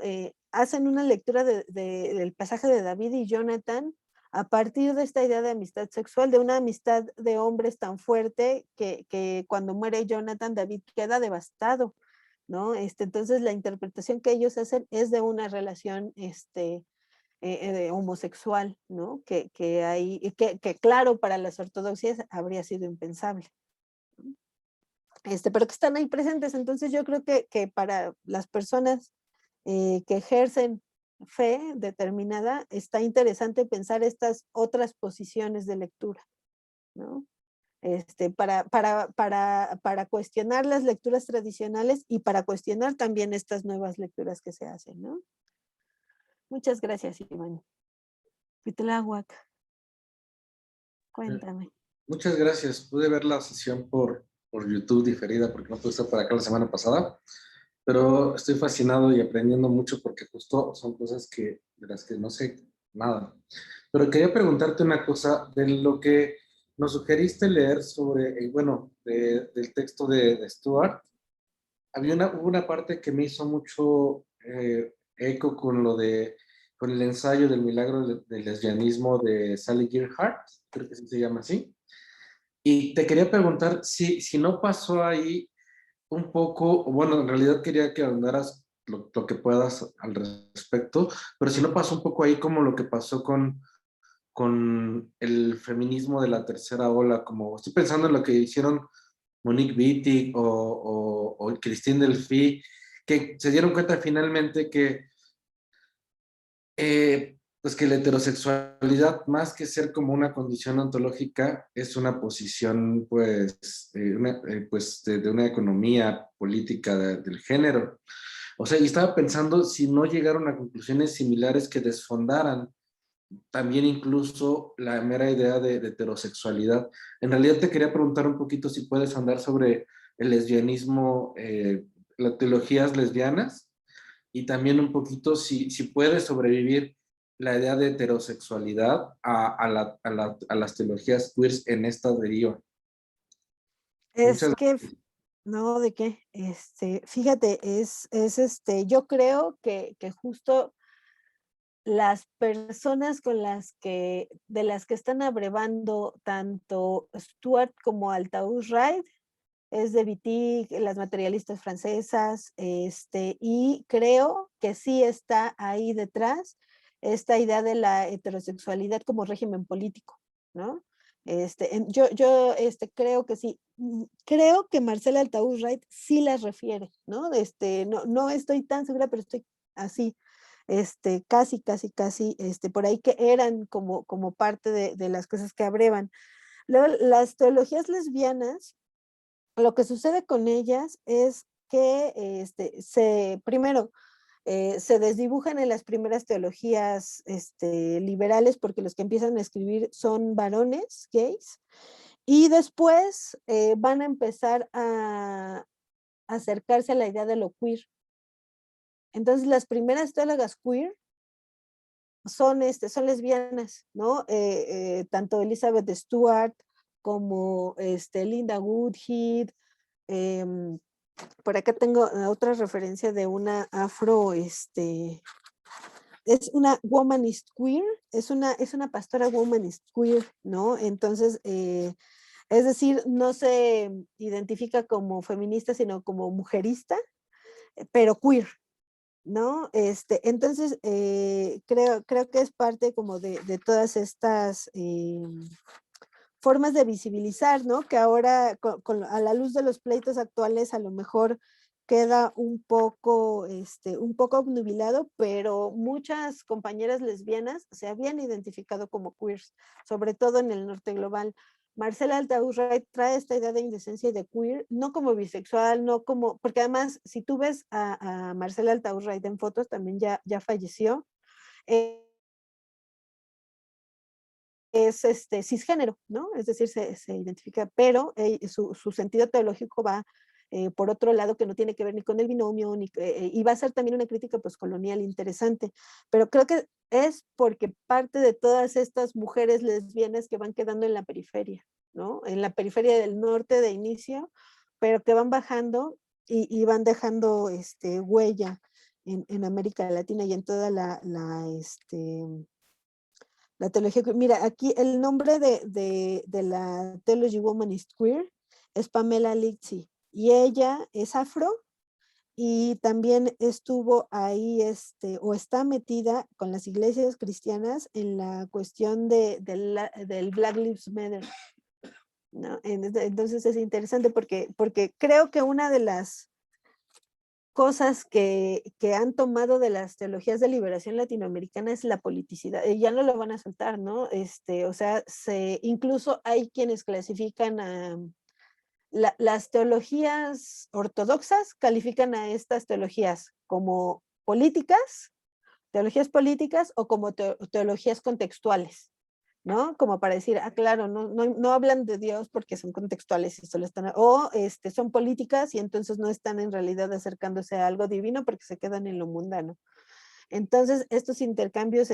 Hacen una lectura del pasaje de David y Jonathan a partir de esta idea de amistad sexual, de una amistad de hombres tan fuerte que cuando muere Jonathan, David queda devastado, ¿no? Entonces la interpretación que ellos hacen es de una relación homosexual, ¿no? Que claro, para las ortodoxias habría sido impensable. Pero que están ahí presentes. Entonces yo creo que para las personas que ejercen fe determinada, está interesante pensar estas otras posiciones de lectura, ¿no? para cuestionar las lecturas tradicionales y para cuestionar también estas nuevas lecturas que se hacen, ¿no? Muchas gracias, Iván. Cuitláhuac, cuéntame. Muchas gracias. Pude ver la sesión por YouTube diferida porque no pude estar para acá la semana pasada, pero estoy fascinado y aprendiendo mucho porque justo son cosas de las que no sé nada. Pero quería preguntarte una cosa de lo que nos sugeriste leer sobre, bueno, del texto de Stuart. Hubo una parte que me hizo mucho eco con con el ensayo del milagro del lesbianismo de Sally Gerhardt, creo que sí se llama así. Y te quería preguntar si no pasó ahí un poco, bueno, en realidad quería que ahondaras lo que puedas al respecto, pero si no pasó un poco ahí como lo que pasó con el feminismo de la tercera ola, como estoy pensando en lo que hicieron Monique Wittig o Christine Delphi, que se dieron cuenta finalmente pues que la heterosexualidad, más que ser como una condición ontológica, es una posición pues, pues de una economía política del género. O sea, y estaba pensando si no llegaron a conclusiones similares que desfondaran también incluso la mera idea de heterosexualidad. En realidad te quería preguntar un poquito si puedes andar sobre el lesbianismo, las teologías lesbianas, y también un poquito si puede sobrevivir la idea de heterosexualidad a las teologías queers en esta deriva. Es que, no, ¿de qué? Fíjate, yo creo que justo las personas de las que están abrevando tanto Stuart como Altaúz Reid, es de Wittig, las materialistas francesas, y creo que sí está ahí detrás esta idea de la heterosexualidad como régimen político, ¿no? Yo creo que sí. Creo que Marcela Altaúz Reid sí las refiere, ¿no? No estoy tan segura, pero estoy así, casi, por ahí que eran como parte de las cosas que abrevan. Luego, las teologías lesbianas, lo que sucede con ellas es que primero se desdibujan en las primeras teologías liberales, porque los que empiezan a escribir son varones gays, y después van a empezar a acercarse a la idea de lo queer. Entonces las primeras teólogas queer son lesbianas, ¿no? Tanto Elizabeth Stuart como Linda Woodhead. Por acá tengo otra referencia de una afro, es una womanist queer, es una pastora womanist queer, ¿no? Entonces, es decir, no se identifica como feminista, sino como mujerista, pero queer, ¿no? Entonces, creo que es parte como de todas estas formas de visibilizar, ¿no? Que ahora, a la luz de los pleitos actuales, a lo mejor queda un poco obnubilado, pero muchas compañeras lesbianas se habían identificado como queers, sobre todo en el norte global. Marcela Altaúz Reid trae esta idea de indecencia y de queer, no como bisexual, no como, porque además, si tú ves a Marcela Altaúz Reid en fotos, también ya falleció, es cisgénero, ¿no? Es decir, se identifica, pero su sentido teológico va por otro lado, que no tiene que ver ni con el binomio, y va a ser también una crítica postcolonial interesante, pero creo que es porque parte de todas estas mujeres lesbianas que van quedando en la periferia, ¿no? En la periferia del norte de inicio, pero que van bajando y van dejando huella en América Latina y en toda la teología. Mira, aquí el nombre de la Theology Womanist Queer es Pamela Lipsy, y ella es afro y también estuvo ahí, o está metida con las iglesias cristianas en la cuestión del Black Lives Matter, ¿no? Entonces es interesante porque creo que una de las cosas que han tomado de las teologías de liberación latinoamericana es la politicidad. Ya no lo van a soltar, ¿no? O sea, incluso hay quienes clasifican a las teologías ortodoxas, califican a estas teologías como teologías políticas o como teologías contextuales, ¿no? Como para decir, claro, no hablan de Dios porque son contextuales y solo están, son políticas y entonces no están en realidad acercándose a algo divino porque se quedan en lo mundano. Entonces, estos intercambios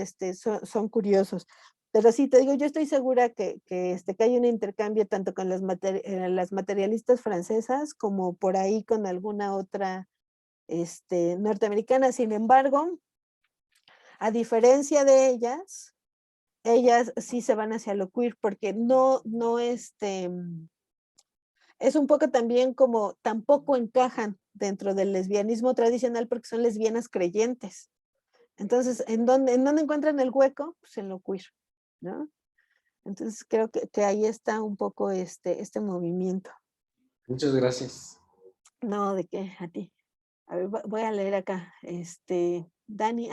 son curiosos. Pero sí, te digo, yo estoy segura que hay un intercambio tanto con las materialistas francesas como por ahí con alguna otra norteamericana. Sin embargo, a diferencia de ellas sí se van hacia lo queer porque es un poco también como tampoco encajan dentro del lesbianismo tradicional porque son lesbianas creyentes. Entonces, ¿en dónde encuentran el hueco? Pues en lo queer, ¿no? Entonces creo que ahí está un poco este movimiento. Muchas gracias. No, ¿de qué? A ti. A ver, voy a leer acá. Dani.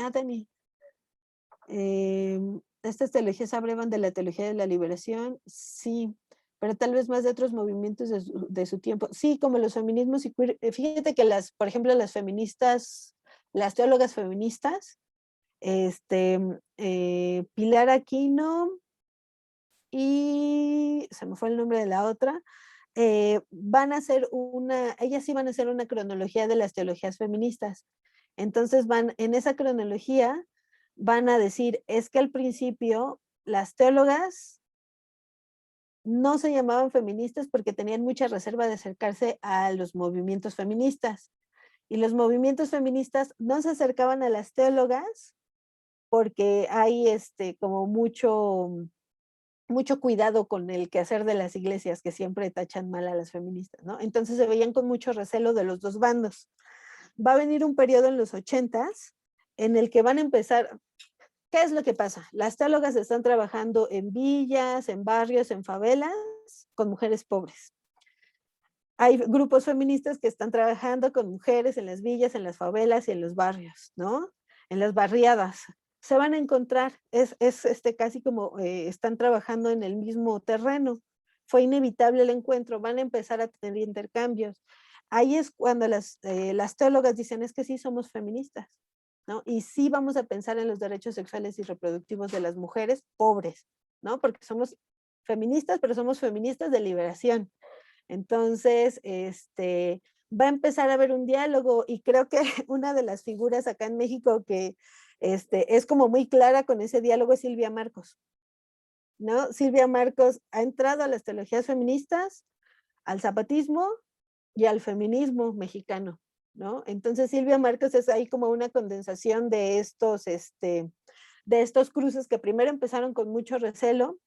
Estas teologías abrevan de la teología de la liberación, sí, pero tal vez más de otros movimientos de su tiempo. Sí, como los feminismos y queer. Fíjate que por ejemplo, las feministas, las teólogas feministas, Pilar Aquino y se me fue el nombre de la otra, van a hacer ellas sí van a hacer una cronología de las teologías feministas. Entonces en esa cronología van a decir, es que al principio las teólogas no se llamaban feministas porque tenían mucha reserva de acercarse a los movimientos feministas. Y los movimientos feministas no se acercaban a las teólogas porque hay como mucho cuidado con el quehacer de las iglesias que siempre tachan mal a las feministas, ¿no? Entonces se veían con mucho recelo de los dos bandos. Va a venir un periodo en los 80s en el que van a empezar. ¿Qué es lo que pasa? Las teólogas están trabajando en villas, en barrios, en favelas, con mujeres pobres. Hay grupos feministas que están trabajando con mujeres en las villas, en las favelas y en los barrios, ¿no? En las barriadas. Se van a encontrar, es casi como están trabajando en el mismo terreno. Fue inevitable el encuentro, van a empezar a tener intercambios. Ahí es cuando las teólogas dicen, es que sí somos feministas, ¿no? Y sí vamos a pensar en los derechos sexuales y reproductivos de las mujeres pobres, ¿no? Porque somos feministas, pero somos feministas de liberación. Entonces, va a empezar a haber un diálogo y creo que una de las figuras acá en México que es como muy clara con ese diálogo es Silvia Marcos, ¿no? Silvia Marcos ha entrado a las teologías feministas, al zapatismo y al feminismo mexicano, ¿no? Entonces Silvia Marcos es ahí como una condensación de estos cruces que primero empezaron con mucho recelo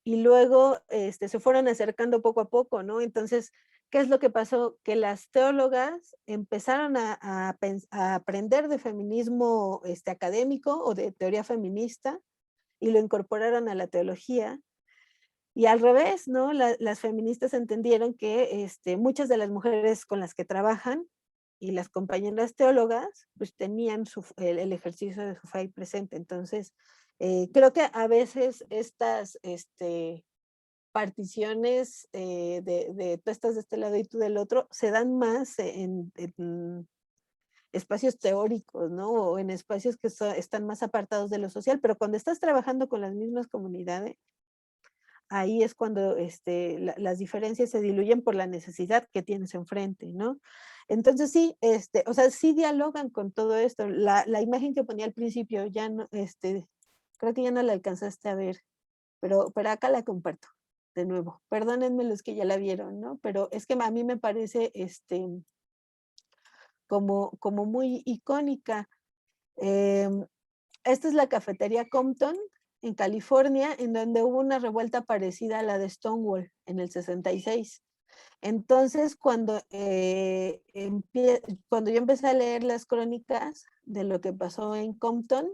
y luego se fueron acercando poco a poco, ¿no? Entonces, ¿qué es lo que pasó? Que las teólogas empezaron a aprender de feminismo académico o de teoría feminista y lo incorporaron a la teología. Y al revés, ¿no? Las feministas entendieron que muchas de las mujeres con las que trabajan y las compañeras teólogas, pues tenían el ejercicio de su fe presente. Entonces, creo que a veces estas particiones tú estás de este lado y tú del otro, se dan más en espacios teóricos, ¿no? O en espacios que están más apartados de lo social, pero cuando estás trabajando con las mismas comunidades, ahí es cuando las diferencias se diluyen por la necesidad que tienes enfrente, ¿no? Entonces sí, o sea, sí dialogan con todo esto. La imagen que ponía al principio, ya no, creo que ya no la alcanzaste a ver, pero acá la comparto de nuevo. Perdónenme los que ya la vieron, ¿no? Pero es que a mí me parece como muy icónica. Esta es la cafetería Compton en California, en donde hubo una revuelta parecida a la de Stonewall en el 66. Entonces, cuando yo empecé a leer las crónicas de lo que pasó en Compton,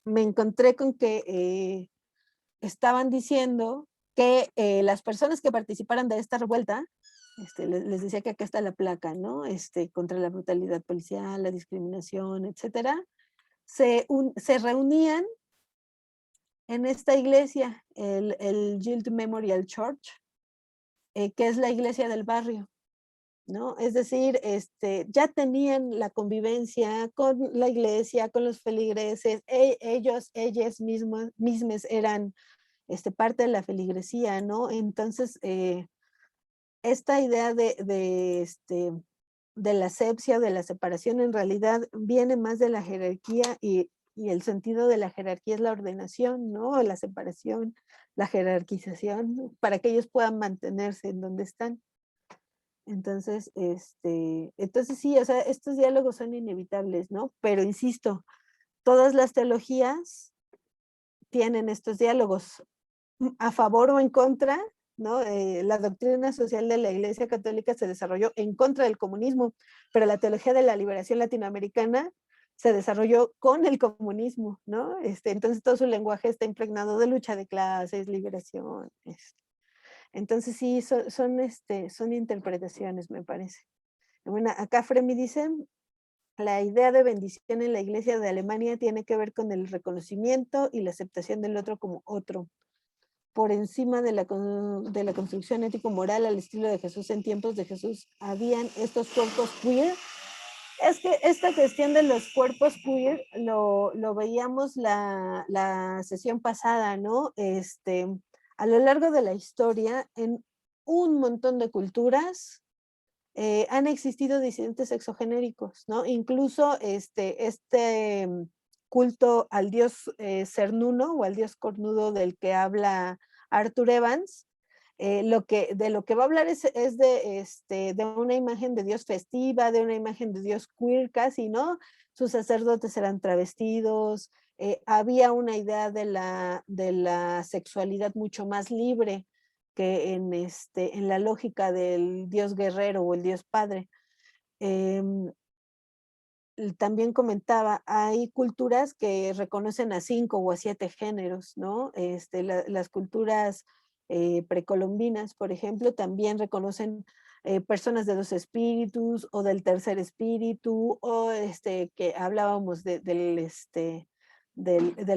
me encontré con que estaban diciendo que las personas que participaron de esta revuelta Les decía que acá está la placa, ¿no? Contra la brutalidad policial, la discriminación, etcétera. Se reunían en esta iglesia, el Guild Memorial Church, que es la iglesia del barrio, ¿no? Es decir, ya tenían la convivencia con la iglesia, con los feligreses, ellas mismas eran parte de la feligresía, ¿no? Entonces, esta idea de la asepsia, de la separación, en realidad viene más de la jerarquía y el sentido de la jerarquía es la ordenación, ¿no? La separación, la jerarquización, ¿no? Para que ellos puedan mantenerse en donde están. Entonces, entonces sí, o sea, estos diálogos son inevitables, ¿no? Pero insisto, todas las teologías tienen estos diálogos a favor o en contra, ¿no? La doctrina social de la Iglesia Católica se desarrolló en contra del comunismo, pero la teología de la liberación latinoamericana se desarrolló con el comunismo, ¿no? Entonces todo su lenguaje está impregnado de lucha de clases, liberación. Entonces sí, son interpretaciones, me parece. Bueno, acá Fremi dice, la idea de bendición en la Iglesia de Alemania tiene que ver con el reconocimiento y la aceptación del otro como otro, por encima de la construcción ético-moral al estilo de Jesús en tiempos de Jesús. Habían estos cuerpos queer. Es que esta cuestión de los cuerpos queer lo veíamos la sesión pasada, ¿no? A lo largo de la historia, en un montón de culturas, han existido disidentes exogenéricos, ¿no? Incluso culto al dios cernuno o al dios cornudo del que habla Arthur Evans, de lo que va a hablar es de una imagen de Dios festiva, de una imagen de Dios queer casi, ¿no? Sus sacerdotes eran travestidos, había una idea de la sexualidad mucho más libre que en la lógica del Dios guerrero o el Dios padre. También comentaba, hay culturas que reconocen a 5 o a 7 géneros, ¿no? Las culturas precolombinas, por ejemplo, también reconocen personas de 2 espíritus o del tercer espíritu, o que hablábamos del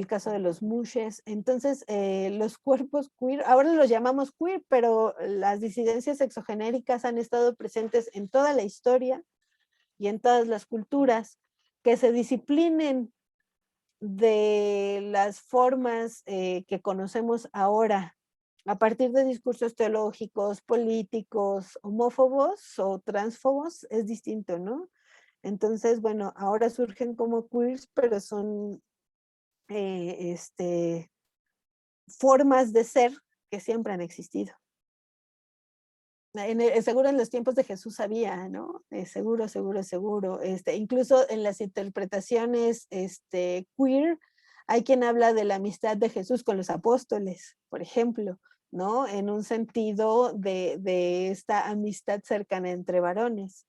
caso de los mushes. Entonces, los cuerpos queer, ahora los llamamos queer, pero las disidencias exogenéricas han estado presentes en toda la historia y en todas las culturas. Que se disciplinen de las formas que conocemos ahora a partir de discursos teológicos, políticos, homófobos o transfobos, es distinto, ¿no? Entonces, bueno, ahora surgen como queers, pero son formas de ser que siempre han existido. Seguro en los tiempos de Jesús había, ¿no? Seguro. Incluso en las interpretaciones queer, hay quien habla de la amistad de Jesús con los apóstoles, por ejemplo, ¿no? En un sentido de esta amistad cercana entre varones.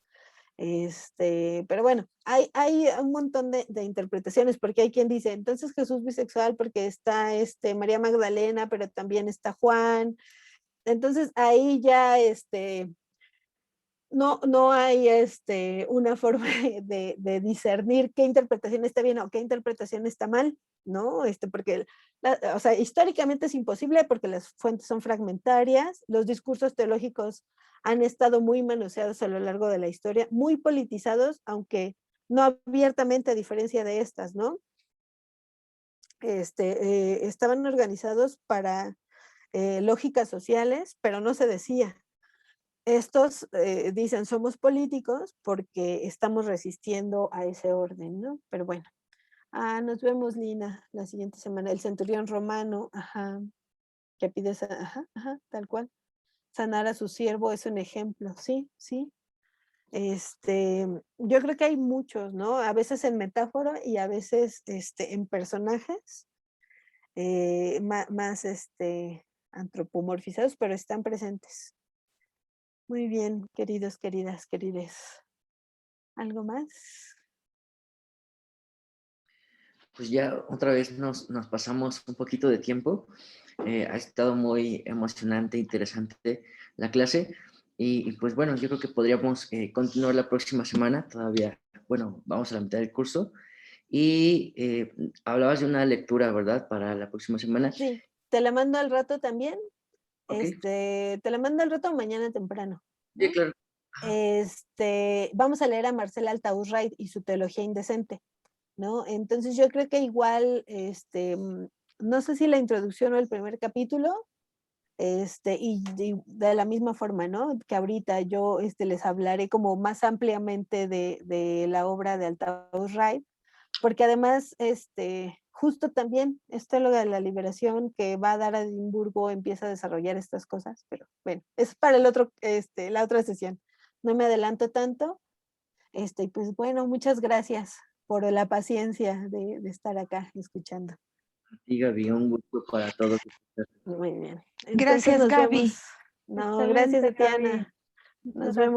Pero bueno, hay un montón de interpretaciones, porque hay quien dice, entonces Jesús bisexual porque está María Magdalena, pero también está Juan. Entonces ahí ya no hay una forma de discernir qué interpretación está bien o qué interpretación está mal, ¿no? Porque, o sea, históricamente es imposible porque las fuentes son fragmentarias, los discursos teológicos han estado muy manoseados a lo largo de la historia, muy politizados, aunque no abiertamente a diferencia de estas, ¿no? Estaban organizados para lógicas sociales, pero no se decía. Estos dicen somos políticos porque estamos resistiendo a ese orden, ¿no? Pero bueno. Nos vemos, Lina, la siguiente semana. El centurión romano, ajá, que pide, tal cual. Sanar a su siervo es un ejemplo, sí. Yo creo que hay muchos, ¿no? A veces en metáfora y a veces en personajes más antropomorfizados, pero están presentes. Muy bien, queridos, queridas, querides. ¿Algo más? Pues ya otra vez nos pasamos un poquito de tiempo. Ha estado muy emocionante, interesante la clase. Y pues bueno, yo creo que podríamos continuar la próxima semana, todavía, bueno, vamos a la mitad del curso. Y hablabas de una lectura, ¿verdad? Para la próxima semana. Sí, te la mando al rato también. Ok. Te la mando al rato mañana temprano. ¿no? Sí, claro. Vamos a leer a Marcela Altaúz-Wright y su teología indecente, ¿no? Entonces yo creo que igual, no sé si la introducción o el primer capítulo, y de la misma forma, ¿no? Que ahorita yo les hablaré como más ampliamente de la obra de Altaúz-Wright, porque además, justo también este teóloga de la liberación que va a dar a Edimburgo empieza a desarrollar estas cosas, pero bueno, es para el otro, la otra sesión. No me adelanto tanto. Pues bueno, muchas gracias por la paciencia de estar acá escuchando. Sí, Gaby, un gusto para todos. Muy bien. Entonces Gracias, nos Gaby. vemos. No, Excelente, gracias, Gaby. Tatiana. Muchas Nos gracias. vemos.